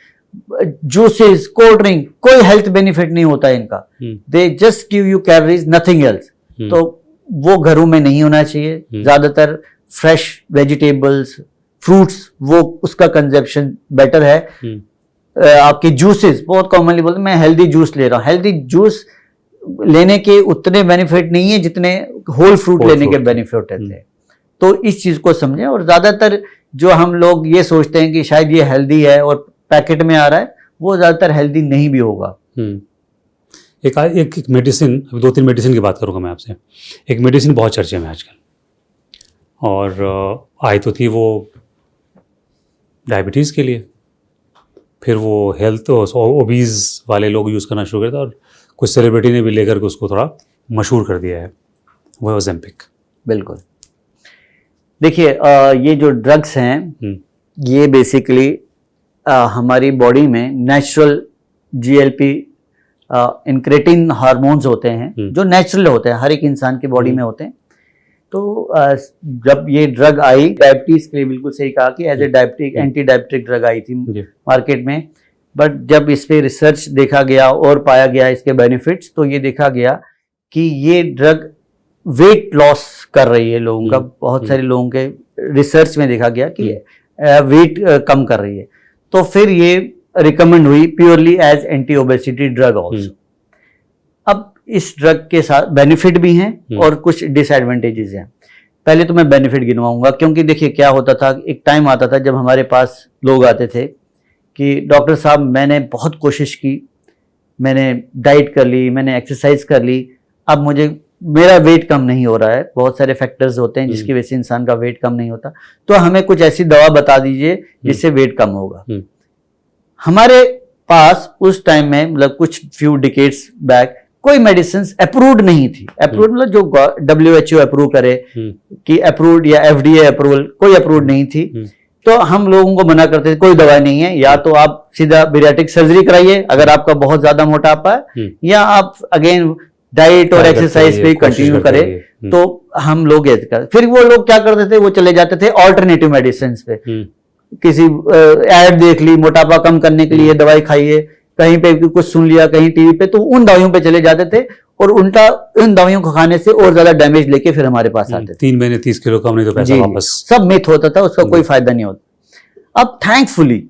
जूसेस, कोल्ड ड्रिंक, कोई हेल्थ बेनिफिट नहीं होता है इनका, they just give you calories, nothing else. तो वो घरों में नहीं होना चाहिए। ज्यादातर फ्रेश वेजिटेबल्स, फ्रूट्स, वो उसका कंजप्शन बेटर है। आपके जूसेस, बहुत कॉमनली बोलते हैं मैं हेल्दी जूस ले रहा हूँ, हेल्दी जूस लेने के उतने बेनिफिट नहीं है जितने होल फ्रूट लेने के बेनिफिट रहते हैं। तो इस चीज को समझें। और ज्यादातर जो हम लोग ये सोचते हैं कि शायद ये हेल्दी है और पैकेट में आ रहा है, वो ज्यादातर हेल्दी नहीं भी होगा। एक मेडिसिन, 2-3 मेडिसिन की बात करूंगा मैं आपसे। एक मेडिसिन बहुत चर्चे में आजकल, और आई तो थी वो डायबिटीज़ के लिए, फिर वो हेल्थ ओबीज वाले लोग यूज़ करना शुरू कर दिया, और कुछ सेलिब्रिटी ने भी लेकर के उसको थोड़ा मशहूर कर दिया है, वो ओज़ेम्पिक। बिल्कुल। देखिए, ये जो ड्रग्स हैं ये बेसिकली हमारी बॉडी में नेचुरल GLP इंक्रेटिन हार्मोन्स होते हैं, जो नेचुरल होते हैं, हर एक इंसान की बॉडी में होते हैं। तो जब ये ड्रग आई, डायबिटीज के लिए बिल्कुल सही कहा कि as a diabetic, anti diabetic drug आई थी मार्केट में, बट जब इस पे रिसर्च देखा गया और पाया गया इसके बेनिफिट्स, तो ये देखा गया कि ये ड्रग वेट लॉस कर रही है लोगों का। बहुत सारे लोगों के रिसर्च में देखा गया कि वेट कम कर रही है। तो फिर ये रिकमेंड हुई purely as anti obesity drug also. अब इस ड्रग के साथ बेनिफिट भी हैं और कुछ डिसएडवांटेजेस हैं। पहले तो मैं बेनिफिट गिनवाऊंगा, क्योंकि देखिए क्या होता था, एक टाइम आता था जब हमारे पास लोग आते थे कि डॉक्टर साहब मैंने बहुत कोशिश की, मैंने डाइट कर ली, मैंने एक्सरसाइज कर ली, अब मेरा वेट कम नहीं हो रहा है। बहुत सारे फैक्टर्स होते हैं जिसकी वजह से इंसान का वेट कम नहीं होता, तो हमें कुछ ऐसी दवा बता दीजिए जिससे वेट कम होगा। हमारे पास उस टाइम में, मतलब कुछ फ्यू डिकेड्स बैक, कोई मेडिसिन अप्रूव्ड नहीं थी। अप्रूव्ड मतलब जो WHO अप्रूव करे कि अप्रूव्ड या FDA अप्रूवल, कोई अप्रूव्ड नहीं थी। तो हम लोगों को मना करते थे कोई दवाई नहीं है, या तो आप सीधा बैरिएट्रिक सर्जरी कराइए अगर आपका बहुत ज्यादा मोटापा है, या आप अगेन डाइट और एक्सरसाइज पे कंटिन्यू करें। तो हम लोग ये करते, फिर वो लोग क्या करते थे, वो चले जाते थे ऑल्टरनेटिव मेडिसिन पे। किसी एड देख ली, मोटापा कम करने के लिए दवाई खाइए, कहीं पे कुछ सुन लिया कहीं टीवी पे, तो उन दवाइयों पे चले जाते थे और उल्टा उन दवाइयों को खाने से और ज्यादा डैमेज लेके फिर हमारे पास आते थे। 3 महीने 30 किलो कम नहीं तो पैसा वापस। सब मिथ होता था, उसका कोई फायदा नहीं होता। अब थैंकफुली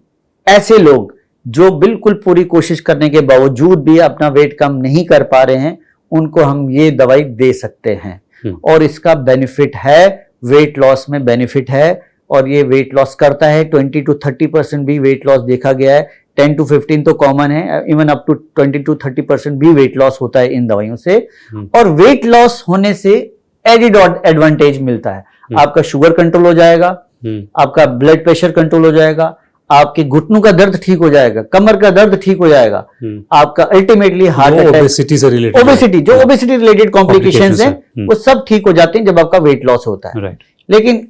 ऐसे लोग जो बिल्कुल पूरी कोशिश करने के बावजूद भी अपना वेट कम नहीं कर पा रहे हैं, उनको हम ये दवाई दे सकते हैं। और इसका बेनिफिट है, वेट लॉस में बेनिफिट है, और ये वेट लॉस करता है। 20 to 30% भी वेट लॉस देखा गया है। 10 to 15 तो कॉमन है, इवन अप टू 20 to 30% भी वेट लॉस होता है इन दवाइयों से। और वेट लॉस होने से एडिड एडवांटेज मिलता है। आपका शुगर कंट्रोल हो जाएगा, आपका ब्लड प्रेशर कंट्रोल हो जाएगा, आपके घुटनों का दर्द ठीक हो जाएगा, कमर का दर्द ठीक हो जाएगा, आपका अल्टीमेटली हार्ट अटैक, ओबेसिटी से रिलेटेड, ओबेसिटी रिलेटेड कॉम्प्लिकेशंस हैं, वो सब ठीक हो जाते हैं जब आपका वेट लॉस होता है। लेकिन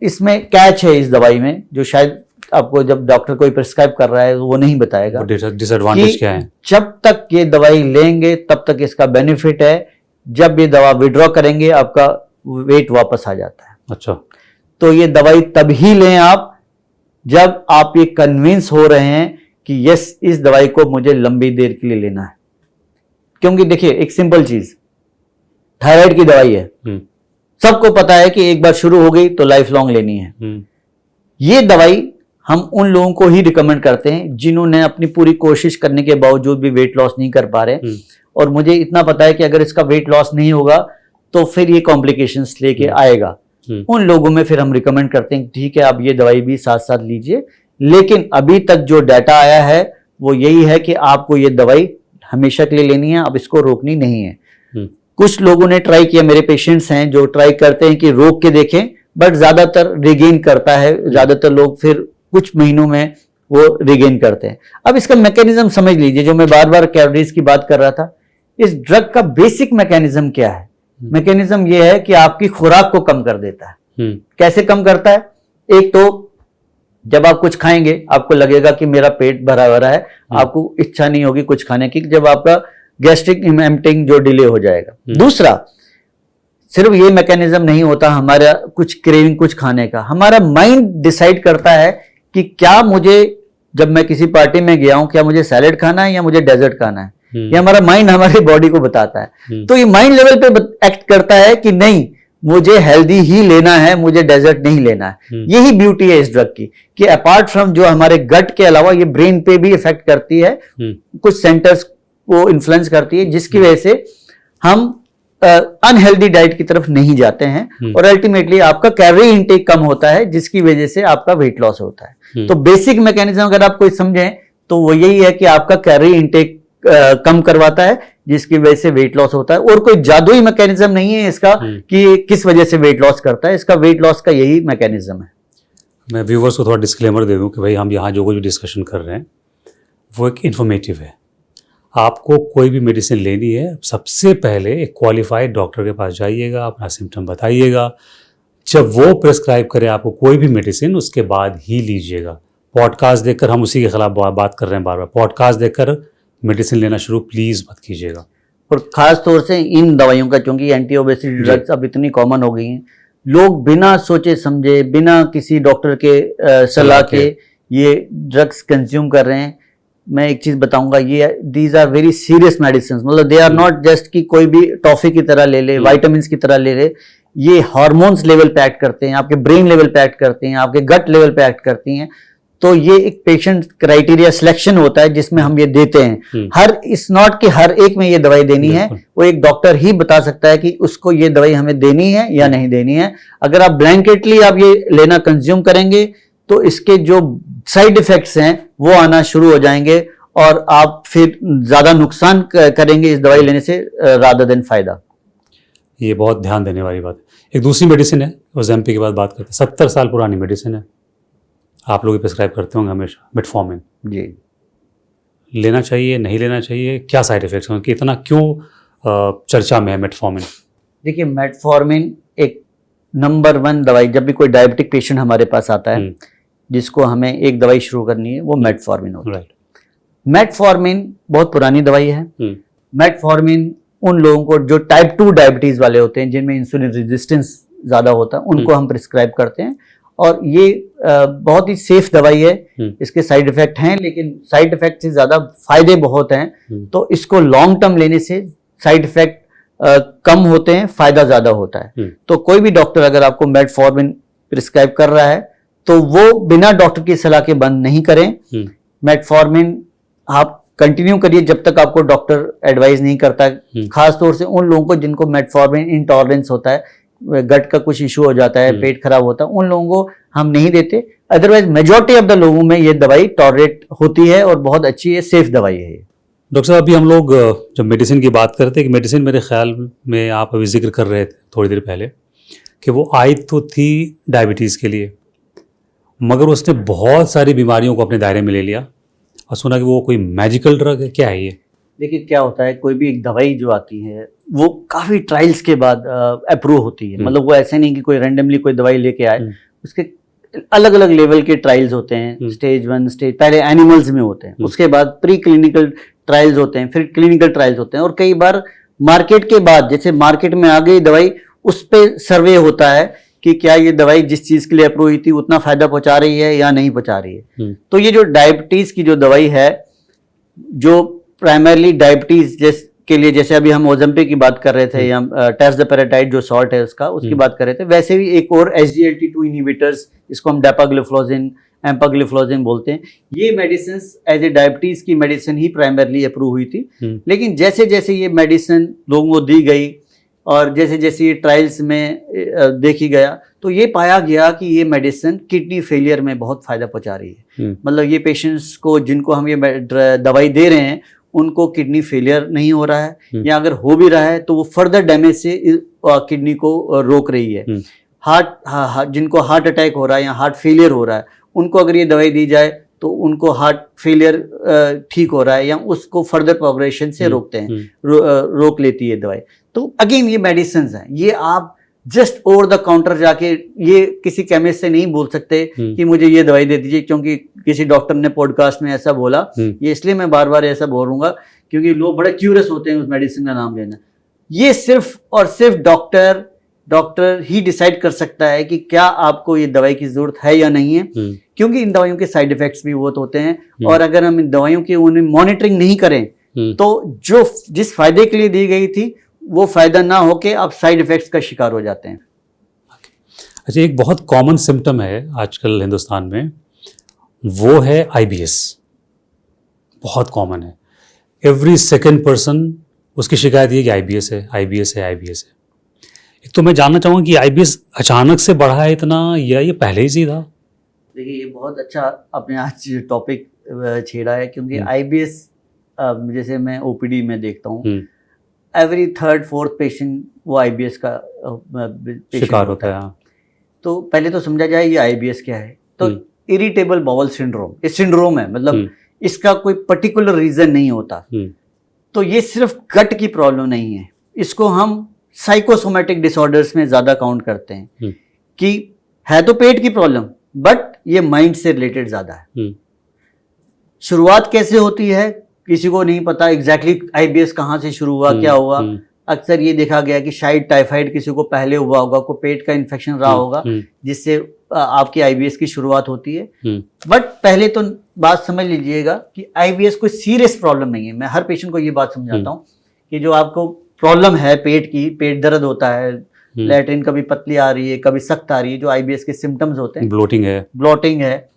इसमें कैच है इस दवाई में, जो शायद आपको जब डॉक्टर कोई प्रिस्क्राइब कर रहा है वो नहीं बताएगा। डिसएडवांटेज क्या है? जब तक ये दवाई लेंगे तब तक इसका बेनिफिट है, जब ये दवा विड्रॉ करेंगे आपका वेट वापस आ जाता है। अच्छा, तो ये दवाई तभी लें आप जब आप ये कन्विंस हो रहे हैं कि यस, इस दवाई को मुझे लंबी देर के लिए लेना है। क्योंकि देखिए, एक सिंपल चीज, थायराइड की दवाई है, सबको पता है कि एक बार शुरू हो गई तो लाइफ लॉन्ग लेनी है। ये दवाई हम उन लोगों को ही रिकमेंड करते हैं जिन्होंने अपनी पूरी कोशिश करने के बावजूद भी वेट लॉस नहीं कर पा रहे। और मुझे इतना पता है कि अगर इसका वेट लॉस नहीं होगा तो फिर ये कॉम्प्लिकेशंस लेके आएगा। उन लोगों में फिर हम रिकमेंड करते हैं ठीक है, आप ये दवाई भी साथ साथ लीजिए। लेकिन अभी तक जो डाटा आया है वो यही है कि आपको ये दवाई हमेशा के लिए लेनी है, अब इसको रोकनी नहीं है। कुछ लोगों ने ट्राई किया, मेरे पेशेंट्स हैं जो ट्राई करते हैं कि रोक के देखें, बट ज्यादातर रिगेन करता है। ज्यादातर लोग फिर कुछ महीनों में वो रिगेन करते हैं। अब इसका मैकेनिज्म समझ लीजिए, जो मैं बार बार कैलोरीज की बात कर रहा था, इस ड्रग का बेसिक मैकेनिज्म क्या है? मैकेनिज्म ये है कि आपकी खुराक को कम कर देता है। कैसे कम करता है? एक तो जब आप कुछ खाएंगे आपको लगेगा कि मेरा पेट भरा भरा है, आपको इच्छा नहीं होगी कुछ खाने की, जब आपका गैस्ट्रिक एम्प्टिंग जो डिले हो जाएगा। दूसरा, सिर्फ ये मैकेनिज्म नहीं होता हमारा कुछ क्रेविंग कुछ खाने का, हमारा माइंड डिसाइड करता है कि क्या मुझे, जब मैं किसी पार्टी में गया हूं, क्या मुझे सैलेड खाना है या मुझे डेजर्ट खाना है। ये हमारा माइंड हमारी बॉडी को बताता है। तो ये माइंड लेवल पे एक्ट करता है कि नहीं, मुझे हेल्दी ही लेना है, मुझे डेजर्ट नहीं लेना है। यही ब्यूटी है इस ड्रग की कि अपार्ट फ्रॉम जो हमारे गट के अलावा ये ब्रेन पे भी इफेक्ट करती है, कुछ सेंटर्स को इन्फ्लुएंस करती है, जिसकी वजह से हम अनहेल्दी डाइट की तरफ नहीं जाते हैं और अल्टीमेटली आपका कैलोरी इनटेक कम होता है, जिसकी वजह से आपका वेट लॉस होता है। तो बेसिक मैकेनिज्म अगर आप कोई समझें तो वो यही है कि आपका कैलोरी इनटेक कम करवाता है, जिसकी वजह से वेट लॉस होता है। और कोई जादुई मैकेनिज्म नहीं है इसका कि किस वजह से वेट लॉस करता है, इसका वेट लॉस का यही मैकेनिज्म है। मैं व्यूवर्स को थोड़ा डिस्क्लेमर दे दूं कि भाई हम यहाँ जो कुछ डिस्कशन कर रहे हैं वो एक इन्फॉर्मेटिव है। आपको कोई भी मेडिसिन लेनी है, सबसे पहले एक क्वालिफाइड डॉक्टर के पास जाइएगा, अपना सिम्टम बताइएगा, जब वो प्रिस्क्राइब करे आपको कोई भी मेडिसिन, उसके बाद ही लीजिएगा। पॉडकास्ट देखकर, हम उसी के खिलाफ बात कर रहे हैं बार बार, पॉडकास्ट देखकर मेडिसिन लेना शुरू प्लीज मत कीजिएगा। और खास तौर से इन दवाइयों का, क्योंकि एंटी ओबेसिटी ड्रग्स अब इतनी कॉमन हो गई हैं, लोग बिना सोचे समझे, बिना किसी डॉक्टर के सलाह के ये ड्रग्स कंज्यूम कर रहे हैं। मैं एक चीज बताऊंगा, ये these are very serious medicine, मतलब दे आर नॉट जस्ट कि कोई भी टॉफी की तरह ले ले, विटामिन की तरह ले ले। ये हार्मोन्स लेवल पे एक्ट करते हैं, आपके ब्रेन लेवल पे एक्ट करते हैं, आपके गट लेवल पे एक्ट करती हैं। तो ये एक पेशेंट क्राइटेरिया सिलेक्शन होता है जिसमें हम ये देते हैं। हर इस नॉट कि हर एक में ये दवाई देनी है, वो एक डॉक्टर ही बता सकता है कि उसको ये दवाई हमें देनी है या नहीं देनी है। अगर आप ब्लैंकेटली आप ये लेना कंज्यूम करेंगे तो इसके जो साइड इफेक्ट्स हैं वो आना शुरू हो जाएंगे और आप फिर ज्यादा नुकसान करेंगे इस दवाई लेने से रादर देन फायदा। ये बहुत ध्यान देने वाली बात है। एक दूसरी मेडिसिन है, ओज़ेम्पिक की बात करते हैं, 70 साल पुरानी मेडिसिन है, आप लोग प्रिस्क्राइब करते होंगे हमेशा, मेटफॉर्मिन। जी, लेना चाहिए नहीं लेना चाहिए, क्या साइड इफेक्ट्स होंगे, इतना क्यों चर्चा में है मेटफॉर्मिन? देखिए, मेटफॉर्मिन एक नंबर 1 दवाई, जब भी कोई डायबिटिक पेशेंट हमारे पास आता है जिसको हमें एक दवाई शुरू करनी है, वो मेटफॉर्मिन होता है। मेटफॉर्मिन बहुत पुरानी दवाई है। मेटफॉर्मिन उन लोगों को जो टाइप 2 डायबिटीज वाले होते हैं, जिनमें इंसुलिन रेजिस्टेंस ज्यादा होता है, उनको हम प्रिस्क्राइब करते हैं। और ये बहुत ही सेफ दवाई है। इसके साइड इफेक्ट हैं, लेकिन साइड इफेक्ट से ज्यादा फायदे बहुत हैं। तो इसको लॉन्ग टर्म लेने से साइड इफेक्ट कम होते हैं, फायदा ज्यादा होता है। तो कोई भी डॉक्टर अगर आपको मेटफॉर्मिन प्रिस्क्राइब कर रहा है तो वो बिना डॉक्टर की सलाह के बंद नहीं करें। मेटफॉर्मिन आप कंटिन्यू करिए जब तक आपको डॉक्टर एडवाइस नहीं करता है, खास तौर से उन लोगों को जिनको मेटफॉर्मिन इंटॉलरेंस होता है, गट का कुछ इशू हो जाता है, पेट खराब होता है, उन लोगों को हम नहीं देते। अदरवाइज मेजॉरिटी ऑफ द लोगों में ये दवाई टॉलरेट होती है और बहुत अच्छी है, सेफ दवाई है ये। डॉक्टर साहब, अभी हम लोग जब मेडिसिन की बात करते हैं कि मेडिसिन, मेरे ख्याल में आप अभी जिक्र कर रहे थे थोड़ी देर पहले कि वो आई तो थी डायबिटीज़ के लिए, मगर उसने बहुत सारी बीमारियों को अपने दायरे में ले लिया और सुना कि वो कोई मैजिकल ड्रग है। क्या है ये? देखिए क्या होता है, कोई भी एक दवाई जो आती है वो काफ़ी ट्रायल्स के बाद अप्रूव होती है। मतलब वो ऐसे नहीं कि कोई रैंडमली कोई दवाई लेके आए, उसके अलग अलग लेवल के ट्रायल्स होते हैं। स्टेज 1 स्टेज पहले एनिमल्स में होते हैं, उसके बाद प्री क्लिनिकल ट्रायल्स होते हैं, फिर क्लिनिकल ट्रायल्स होते हैं, और कई बार मार्केट के बाद, जैसे मार्केट में आ गई दवाई, उस पे सर्वे होता है कि क्या ये दवाई जिस चीज के लिए अप्रूव हुई थी उतना फायदा पहुंचा रही है या नहीं पहुंचा रही है। तो ये जो डायबिटीज की जो दवाई है, जो प्राइमरली डायबिटीज के लिए, जैसे अभी हम ओज़ेम्पिक की बात कर रहे थे या टेर्ज़पेरेटाइड जो सॉल्ट है उसकी बात कर रहे थे, वैसे भी एक और SGLT2 इनहिबिटर्स, इसको हम डेपाग्लिफ्लोजिन, एम्पाग्लिफ्लोजिन बोलते हैं, ये मेडिसिन एज ए डायबिटीज की मेडिसिन ही प्राइमरली अप्रूव हुई थी। लेकिन जैसे जैसे ये मेडिसिन लोगों को दी गई और जैसे जैसे ये ट्रायल्स में देखी गया, तो ये पाया गया कि ये मेडिसिन किडनी फेलियर में बहुत फायदा पहुंचा रही है। मतलब ये पेशेंट्स को जिनको हम ये दवाई दे रहे हैं उनको किडनी फेलियर नहीं हो रहा है, या अगर हो भी रहा है तो वो फर्दर डैमेज से किडनी को रोक रही है। जिनको हार्ट अटैक हो रहा है या हार्ट फेलियर हो रहा है, उनको अगर ये दवाई दी जाए तो उनको हार्ट फेलियर ठीक हो रहा है या उसको फर्दर प्रोग्रेशन से रोकते हैं, रोक लेती है दवाई। तो अगेन ये मेडिसिन हैं, ये आप जस्ट ओवर द काउंटर जाके ये किसी केमिस्ट से नहीं बोल सकते कि मुझे ये दवाई दे दीजिए क्योंकि किसी डॉक्टर ने पॉडकास्ट में ऐसा बोला। ये इसलिए मैं बार बार ऐसा बोलूंगा क्योंकि लोग बड़े क्यूरियस होते हैं उस मेडिसिन का नाम लेना। ये सिर्फ और सिर्फ डॉक्टर ही डिसाइड कर सकता है कि क्या आपको ये दवाई की जरूरत है या नहीं है, क्योंकि इन दवाइयों के साइड इफेक्ट्स भी बहुत होते हैं, और अगर हम इन दवाइयों की उन्हें मॉनिटरिंग नहीं करें तो जिस फायदे के लिए दी गई थी वो फायदा ना होके आप साइड इफेक्ट्स का शिकार हो जाते हैं। अच्छा, एक बहुत कॉमन सिम्टम है आजकल हिंदुस्तान में, वो है IBS। बहुत कॉमन है, एवरी सेकंड पर्सन उसकी शिकायत ये कि IBS है, IBS है, IBS है। एक तो मैं जानना चाहूँगा कि IBS अचानक से बढ़ा है इतना या ये पहले ही था? देखिए, ये बहुत अच्छा आपने आज टॉपिक छेड़ा है, क्योंकि IBS जैसे मैं OPD में देखता हूँ, एवरी 3rd 4th पेशेंट वो IBS का शिकार होता है। तो पहले तो समझा जाए ये IBS क्या है। तो इरिटेबल बाउल सिंड्रोम, ये सिंड्रोम है, मतलब इसका कोई पर्टिकुलर रीजन नहीं होता। तो ये सिर्फ गट की प्रॉब्लम नहीं है, इसको हम साइकोसोमेटिक डिसऑर्डर्स में ज्यादा काउंट करते हैं कि है तो पेट की प्रॉब्लम बट ये माइंड से रिलेटेड ज्यादा है। शुरुआत कैसे होती है किसी को नहीं पता, एग्जैक्टली IBS कहाँ से शुरू हुआ, क्या हुआ। अक्सर ये देखा गया कि शायद टाइफाइड किसी को पहले हुआ होगा, को पेट का इन्फेक्शन रहा होगा जिससे आपकी IBS की शुरुआत होती है। बट पहले तो बात समझ लीजिएगा कि IBS कोई सीरियस प्रॉब्लम नहीं है। मैं हर पेशेंट को ये बात समझाता हूँ कि जो आपको प्रॉब्लम है पेट की, पेट दर्द होता है, लैट्रिन कभी पतली आ रही है कभी सख्त आ रही है, जो IBS के सिम्टम्स होते हैं, ब्लोटिंग है,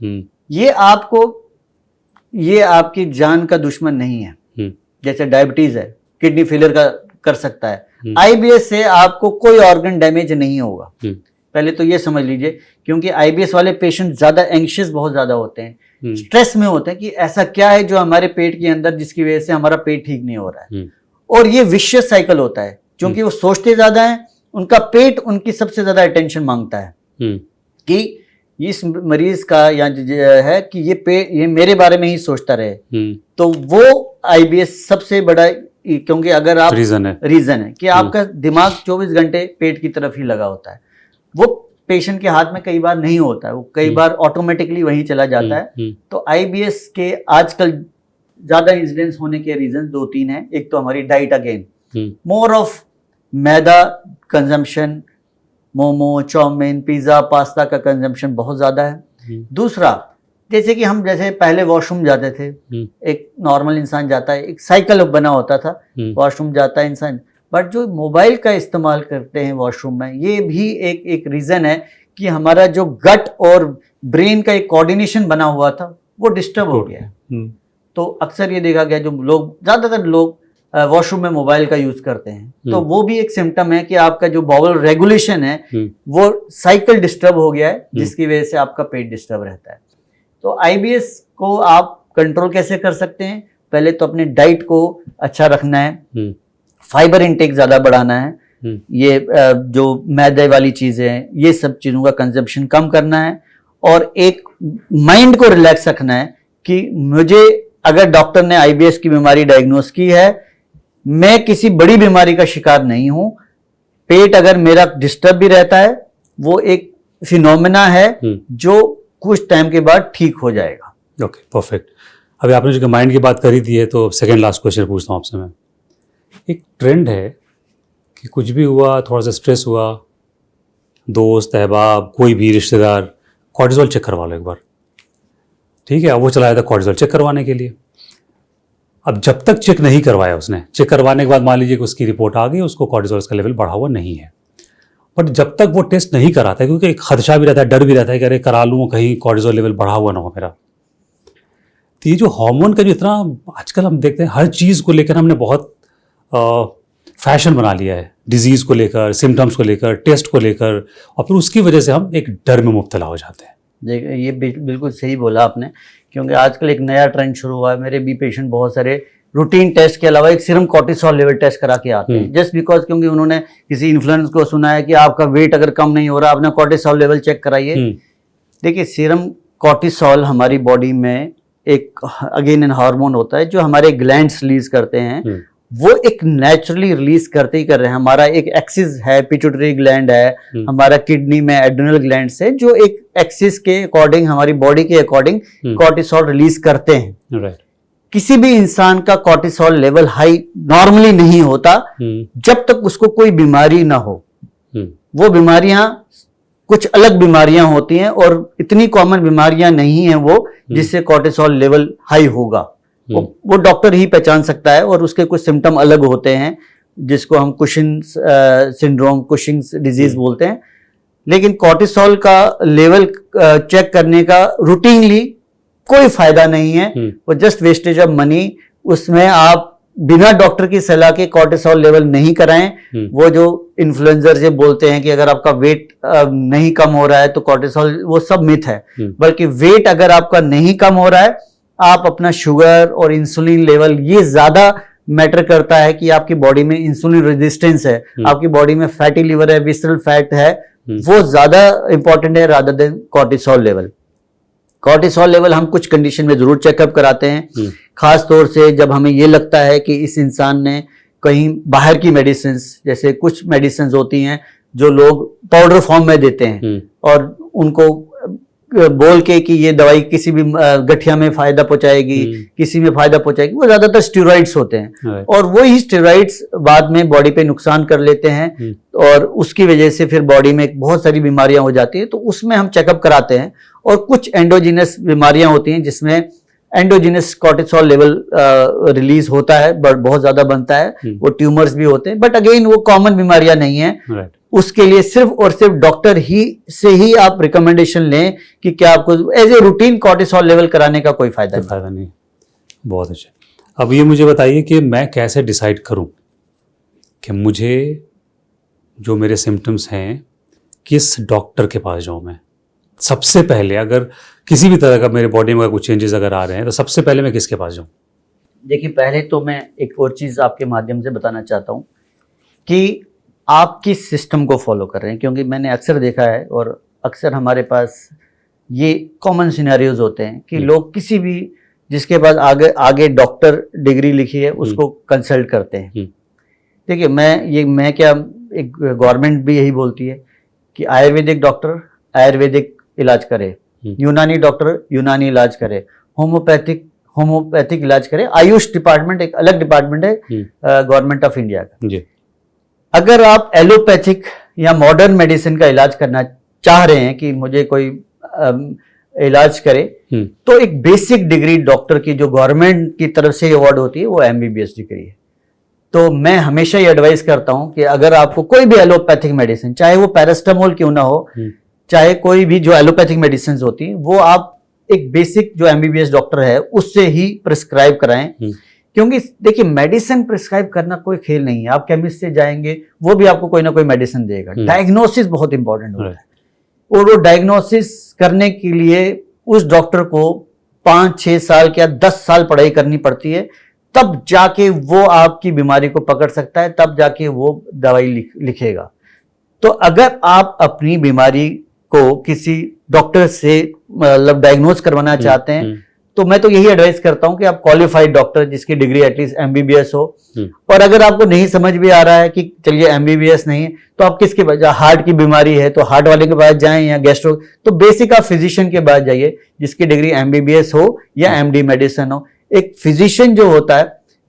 ये आपकी जान का दुश्मन नहीं है। जैसे डायबिटीज है, किडनी फेलियर का कर सकता है, IBS से आपको कोई ऑर्गन डैमेज नहीं होगा। पहले तो ये समझ लीजिए, क्योंकि IBS वाले पेशेंट ज्यादा एंग्शियस बहुत ज्यादा होते हैं, स्ट्रेस में होते हैं कि ऐसा क्या है जो हमारे पेट के अंदर जिसकी वजह से हमारा पेट ठीक नहीं हो रहा है। और ये विशियस साइकिल होता है, क्योंकि वो सोचते ज्यादा है, उनका पेट उनकी सबसे ज्यादा अटेंशन मांगता है कि इस मरीज का या है कि ये मेरे बारे में ही सोचता रहे। तो वो IBS सबसे बड़ा, क्योंकि अगर आप रीजन है कि आपका दिमाग 24 घंटे पेट की तरफ ही लगा होता है। वो पेशेंट के हाथ में कई बार नहीं होता है, वो कई बार ऑटोमेटिकली वहीं चला जाता है। तो IBS के आजकल ज्यादा इंसिडेंस होने के रीजन 2-3 हैं। एक तो हमारी diet, again more of maida consumption, momo, chowmein, pizza, pasta का कंजम्पशन बहुत ज्यादा है। दूसरा, जैसे कि हम जैसे पहले वॉशरूम जाते थे, एक नॉर्मल इंसान जाता है, एक साइकिल बना होता था, वॉशरूम जाता है इंसान, बट जो मोबाइल का इस्तेमाल करते हैं वॉशरूम में, ये भी एक रीजन है कि हमारा जो गट और ब्रेन का एक कोऑर्डिनेशन बना हुआ था वो डिस्टर्ब हो गया है। तो अक्सर ये देखा गया जो लोग ज़्यादातर लोग वॉशरूम में मोबाइल का यूज करते हैं तो वो भी एक सिम्टम है कि आपका जो बाउल रेगुलेशन है वो साइकिल डिस्टर्ब हो गया है, जिसकी वजह से आपका पेट डिस्टर्ब रहता है। तो आईबीएस को आप कंट्रोल कैसे कर सकते हैं? पहले तो अपने डाइट को अच्छा रखना है, फाइबर इनटेक ज्यादा बढ़ाना है, ये जो मैदे वाली चीजें ये सब चीजों का कंजम्पशन कम करना है, और एक माइंड को रिलैक्स रखना है कि मुझे अगर डॉक्टर ने आईबीएस की बीमारी डायग्नोस की है, मैं किसी बड़ी बीमारी का शिकार नहीं हूं। पेट अगर मेरा डिस्टर्ब भी रहता है वो एक फिनोमेना है जो कुछ टाइम के बाद ठीक हो जाएगा। Okay, perfect. अभी आपने जो माइंड की बात करी थी है तो सेकंड लास्ट क्वेश्चन पूछता हूँ आपसे मैं। एक ट्रेंड है कि कुछ भी हुआ, थोड़ा सा स्ट्रेस हुआ, दोस्त अहबाब कोई भी रिश्तेदार, कॉर्टिसोल चेक करवा लो एक बार। ठीक है, अब वो चला जाता कॉर्टिसोल चेक करवाने के लिए। अब जब तक चेक नहीं करवाया उसने, चेक करवाने के बाद मान लीजिए कि उसकी रिपोर्ट आ गई, उसको कॉर्टिसोल का लेवल बढ़ा हुआ नहीं है, बट जब तक वो टेस्ट नहीं कराता है, क्योंकि एक खदशा भी रहता है, डर भी रहता है कि अरे करा लूँ कहीं कॉर्टिसोल लेवल बढ़ा हुआ ना हो मेरा। तो ये जो हार्मोन का जो इतना आजकल हम देखते हैं, हर चीज़ को लेकर हमने बहुत फैशन बना लिया है, डिजीज़ को लेकर, सिम्टम्स को लेकर, टेस्ट को लेकर, और फिर उसकी वजह से हम एक डर में मुब्तला हो जाते हैं। देखिए ये बिल्कुल सही बोला आपने, क्योंकि आजकल एक नया ट्रेंड शुरू हुआ है। मेरे भी पेशेंट बहुत सारे रूटीन टेस्ट के अलावा एक सीरम कॉर्टिसोल लेवल टेस्ट करा के आते हैं, जस्ट बिकॉज क्योंकि उन्होंने किसी इन्फ्लुएंस को सुना है कि आपका वेट अगर कम नहीं हो रहा, आपने कॉर्टिसोल लेवल चेक कराइए। देखिए सीरम कॉर्टिसोल हमारी बॉडी में एक अगेन एन हार्मोन होता है जो हमारे ग्लैंड्स रिलीज करते हैं, वो एक नेचुरली रिलीज करते ही कर रहे हैं। हमारा एक एक्सिस है, पिट्यूटरी ग्लैंड है, हमारा किडनी में एड्रिनल ग्लैंड है, जो एक एक्सिस के अकॉर्डिंग हमारी बॉडी के अकॉर्डिंग कॉर्टिसोल रिलीज करते हैं। राइट। किसी भी इंसान का कॉर्टिसोल लेवल हाई नॉर्मली नहीं होता जब तक उसको कोई बीमारी ना हो। वो बीमारियां कुछ अलग बीमारियां होती हैं और इतनी कॉमन बीमारियां नहीं हैं वो जिससे कॉर्टिसोल लेवल हाई होगा। वो डॉक्टर ही पहचान सकता है, और उसके कुछ सिम्टम अलग होते हैं जिसको हम कुशिंग्स सिंड्रोम, कुशिंग्स डिजीज बोलते हैं। लेकिन कॉर्टिसोल का लेवल चेक करने का रूटीनली कोई फायदा नहीं है, वो जस्ट वेस्टेज ऑफ मनी। उसमें आप बिना डॉक्टर की सलाह के कॉर्टिसोल लेवल नहीं कराएं। वो जो इन्फ्लुएंसर ये बोलते हैं कि अगर आपका वेट नहीं कम हो रहा है तो कॉर्टिसोल, वो सब मिथ है। बल्कि वेट अगर आपका नहीं कम हो रहा है, आप अपना शुगर और इंसुलिन लेवल, ये ज्यादा मैटर करता है कि आपकी बॉडी में इंसुलिन रेजिस्टेंस है, आपकी बॉडी में फैटी लिवर है, विसरल फैट है, वो ज्यादा इंपॉर्टेंट है rather than cortisol level. Cortisol level हम कुछ कंडीशन में जरूर चेकअप कराते हैं, खास तौर से जब हमें ये लगता है कि इस इंसान ने कहीं बाहर की मेडिसिन, जैसे कुछ मेडिसिन होती हैं जो लोग पाउडर फॉर्म में देते हैं और उनको बोल के कि ये दवाई किसी भी गठिया में फायदा पहुंचाएगी, किसी में फायदा पहुंचाएगी, वो ज्यादातर स्टेरॉइड्स होते हैं और वो ही स्टेरॉइड्स बाद में बॉडी पे नुकसान कर लेते हैं और उसकी वजह से फिर बॉडी में बहुत सारी बीमारियां हो जाती है। तो उसमें हम चेकअप कराते हैं। और कुछ एंडोजिनस बीमारियां होती हैं जिसमें एंडोजिनस कॉर्टिसोल लेवल रिलीज होता है, बहुत ज्यादा बनता है, वो ट्यूमर्स भी होते हैं, बट अगेन वो कॉमन बीमारियां नहीं है। उसके लिए सिर्फ और सिर्फ डॉक्टर ही से ही आप रिकमेंडेशन लें कि क्या आपको as a routine cortisol level कराने का कोई फायदा नहीं। बहुत अच्छा। अब ये मुझे बताइए कि मैं कैसे डिसाइड करूं कि मुझे जो मेरे सिम्टम्स हैं किस डॉक्टर के पास जाऊं मैं। सबसे पहले अगर किसी भी तरह का मेरे बॉडी में कुछ चेंजेस अगर आ रहे हैं तो सबसे पहले मैं किसके पास जाऊं? देखिए, पहले तो मैं एक और चीज़ आपके माध्यम से बताना चाहता हूं कि आप किस सिस्टम को फॉलो कर रहे हैं, क्योंकि मैंने अक्सर देखा है और अक्सर हमारे पास ये कॉमन सिनेरियोज होते हैं कि लोग किसी भी जिसके पास आगे डॉक्टर डिग्री लिखी है उसको कंसल्ट करते हैं। देखिए, मैं क्या, एक गवर्नमेंट भी यही बोलती है कि आयुर्वेदिक डॉक्टर आयुर्वेदिक इलाज करे, यूनानी डॉक्टर यूनानी इलाज करे, होम्योपैथिक इलाज करे। आयुष डिपार्टमेंट एक अलग डिपार्टमेंट है गवर्नमेंट ऑफ इंडिया का। अगर आप एलोपैथिक या मॉडर्न मेडिसिन का इलाज करना चाह रहे हैं कि मुझे कोई इलाज करे, तो एक बेसिक डिग्री डॉक्टर की जो गवर्नमेंट की तरफ से अवार्ड होती है वो एमबीबीएस डिग्री है। तो मैं हमेशा ये एडवाइस करता हूं कि अगर आपको कोई भी एलोपैथिक मेडिसिन, चाहे वो पैरास्टामोल क्यों ना हो, चाहे कोई भी जो एलोपैथिक मेडिसिन होती है, वो आप एक बेसिक जो एमबीबीएस डॉक्टर है उससे ही प्रिस्क्राइब कराएं, क्योंकि देखिए मेडिसिन प्रिस्क्राइब करना कोई खेल नहीं है। आप केमिस्ट से जाएंगे, वो भी आपको कोई ना कोई मेडिसिन देगा। डायग्नोसिस बहुत इंपॉर्टेंट होता है, और वो डायग्नोसिस करने के लिए उस डॉक्टर को 5-6 साल या 10 साल पढ़ाई करनी पड़ती है, तब जाके वो आपकी बीमारी को पकड़ सकता है, तब जाके वो दवाई लिखेगा। तो अगर आप अपनी बीमारी को किसी डॉक्टर से मतलब डायग्नोज करवाना चाहते हैं, तो मैं तो यही एडवाइस करता हूं कि आप क्वालिफाइड डॉक्टर जिसकी डिग्री एटलीस्ट एमबीबीएस हो। और अगर आपको नहीं समझ भी आ रहा है कि चलिए एमबीबीएस नहीं है, तो आप किसके पास, हार्ट की बीमारी है तो हार्ट वाले के पास जाएं, या गैस्ट्रो, तो बेसिक आप फिजिशियन के पास जाइए जिसकी डिग्री एमबीबीएस हो या एमडी मेडिसिन हो। एक फिजिशियन जो होता है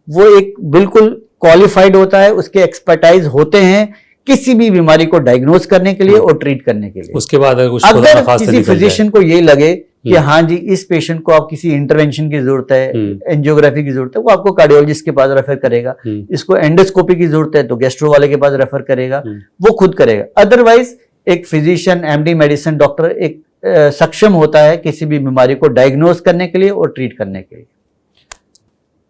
वो एक बिल्कुल क्वालिफाइड होता है, उसके एक्सपर्टाइज होते हैं किसी भी बीमारी को डायग्नोज करने के लिए और ट्रीट करने के लिए। उसके बाद अगर किसी फिजिशियन को ये लगे कि हाँ जी इस पेशेंट को आप किसी इंटरवेंशन की जरूरत है, एंजियोग्राफी की जरूरत है, वो आपको कार्डियोलॉजिस्ट के पास रेफर करेगा। इसको एंडोस्कोपी की जरूरत है तो गैस्ट्रो वाले के पास रेफर करेगा, वो खुद करेगा। अदरवाइज एक फिजिशियन, एमडी मेडिसिन डॉक्टर एक सक्षम होता है किसी भी बीमारी को डायग्नोज करने के लिए और ट्रीट करने के लिए।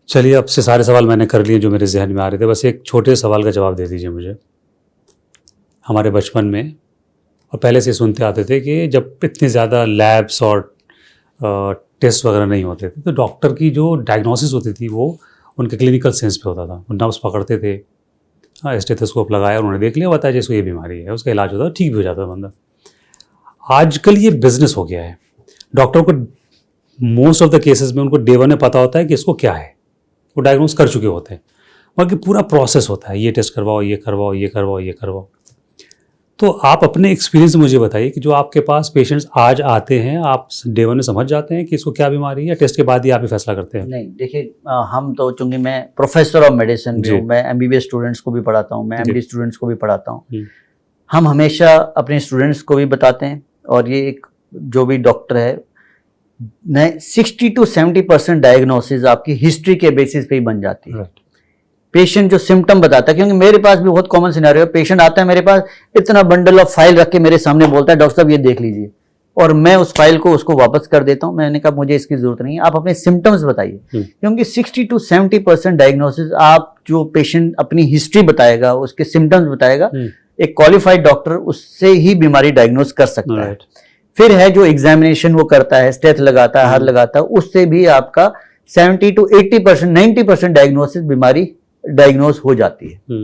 चलिए, अब से सारे सवाल मैंने कर लिए जो मेरे जहन में आ रहे थे, बस एक छोटे सवाल का जवाब दे दीजिए मुझे। हमारे बचपन में और पहले से सुनते आते थे कि जब इतने ज़्यादा लैब्स और टेस्ट वगैरह नहीं होते थे तो डॉक्टर की जो डायग्नोसिस होती थी वो उनके क्लिनिकल सेंस पे होता था। वो नब्स पकड़ते थे, स्टेथोस्कोप लगाया, उन्होंने देख लिया, बताया जैसे ये बीमारी है, उसका इलाज होता था, ठीक भी हो जाता बंदा। आजकल ये बिजनेस हो गया है। डॉक्टर को मोस्ट ऑफ द केसेस में उनको डे वन में पता होता है कि इसको क्या है, वो डायग्नोस कर चुके होते हैं, बाकी पूरा प्रोसेस होता है, ये टेस्ट करवाओ, ये करवाओ, ये करवाओ, ये करवाओ। तो आप अपने एक्सपीरियंस में मुझे बताइए कि जो आपके पास पेशेंट्स आज आते हैं, आप डे वन में समझ जाते हैं कि इसको क्या बीमारी है, या टेस्ट के बाद ही आप ही फैसला करते हैं? नहीं, देखिए हम तो, चूंकि मैं प्रोफेसर ऑफ मेडिसिन भी हूँ, मैं एमबीबीएस स्टूडेंट्स को भी पढ़ाता हूँ, मैं एमडी स्टूडेंट्स को भी पढ़ाता हूँ। हम हमेशा अपने स्टूडेंट्स को भी बताते हैं, और ये एक जो भी डॉक्टर है 60 to 70% डायग्नोसिस आपकी हिस्ट्री के बेसिस पे ही बन जाती है। पेशेंट जो सिम्टम बताता है, क्योंकि मेरे पास भी बहुत कॉमन सिनेरियो है, पेशेंट आता है मेरे पास, इतना बंडल ऑफ फाइल रख के मेरे सामने बोलता है डॉक्टर साहब ये देख लीजिए, और मैं उस फाइल को उसको वापस कर देता हूं। मैंने कहा मुझे इसकी जरूरत नहीं है, आप अपने सिम्टम्स बताइए, क्योंकि 60 to 70% डायग्नोसिस आप जो पेशेंट अपनी हिस्ट्री बताएगा, उसके सिम्टम्स बताएगा, एक क्वालिफाइड डॉक्टर उससे ही बीमारी डायग्नोस कर सकता है। फिर है जो एग्जामिनेशन वो करता है, स्टेथ लगाता है, हाथ लगाता है, उससे भी आपका 70 to 80%, 90% डायग्नोसिस बीमारी डायग्नोस हो जाती है।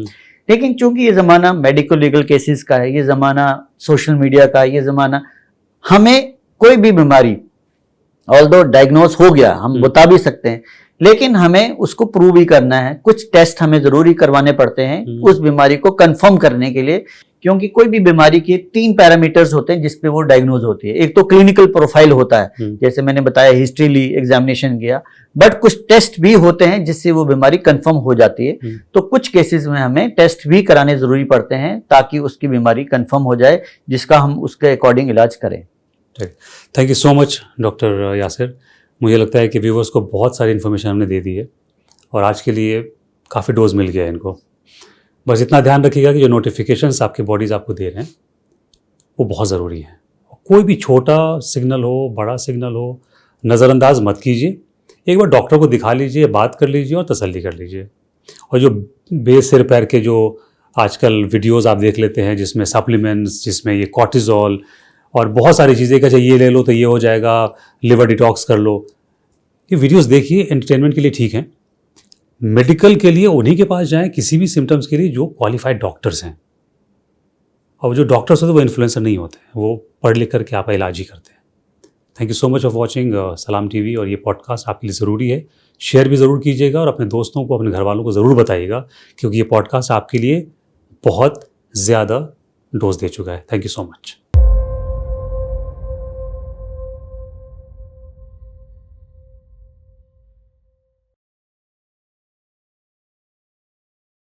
लेकिन चूंकि ये जमाना मेडिकल लीगल केसेस का है, ये जमाना सोशल मीडिया का है, ये जमाना, हमें कोई भी बीमारी ऑल्दो डायग्नोस हो गया, हम बता भी सकते हैं, लेकिन हमें उसको प्रूव भी करना है। कुछ टेस्ट हमें जरूरी करवाने पड़ते हैं उस बीमारी को कंफर्म करने के लिए, क्योंकि कोई भी बीमारी के 3 पैरामीटर्स होते हैं जिसपे वो डायग्नोज होती है। एक तो क्लिनिकल प्रोफाइल होता है, जैसे मैंने बताया, हिस्ट्री ली, एग्जामिनेशन किया, बट कुछ टेस्ट भी होते हैं जिससे वो बीमारी कंफर्म हो जाती है। तो कुछ केसेस में हमें टेस्ट भी कराने जरूरी पड़ते हैं ताकि उसकी बीमारी कंफर्म हो जाए, जिसका हम उसके अकॉर्डिंग इलाज करें। Thank you so much doctor Yasir. मुझे लगता है कि व्यूवर्स को बहुत सारी इन्फॉर्मेशन हमने दे दी है, और आज के लिए काफ़ी डोज मिल गया है इनको। बस इतना ध्यान रखिएगा कि जो नोटिफिकेशंस आपके बॉडीज़ आपको दे रहे हैं वो बहुत ज़रूरी है। कोई भी छोटा सिग्नल हो, बड़ा सिग्नल हो, नज़रअंदाज मत कीजिए। एक बार डॉक्टर को दिखा लीजिए, बात कर लीजिए और तसल्ली कर लीजिए। और जो बेसिर पैर के जो आजकल वीडियोज़ आप देख लेते हैं जिसमें सप्लीमेंट्स, जिसमें ये कॉर्टिजोल और बहुत सारी चीज़ें, कि अच्छा ये ले लो तो ये हो जाएगा, लिवर डिटॉक्स कर लो, ये वीडियोज़ देखिए, एंटरटेनमेंट के लिए ठीक हैं। मेडिकल के लिए उन्हीं के पास जाएं किसी भी सिम्टम्स के लिए जो क्वालिफाइड डॉक्टर्स हैं। और जो डॉक्टर्स होते हैं वो इन्फ्लुएंसर नहीं होते, वो पढ़ लिख करके आपका इलाज ही करते हैं। Thank you so much for watching सलाम टीवी, और ये पॉडकास्ट आपके लिए ज़रूरी है। शेयर भी ज़रूर कीजिएगा और अपने दोस्तों को, अपने घर वालों को ज़रूर बताइएगा, क्योंकि ये पॉडकास्ट आपके लिए बहुत ज़्यादा डोज दे चुका है। Thank you so much.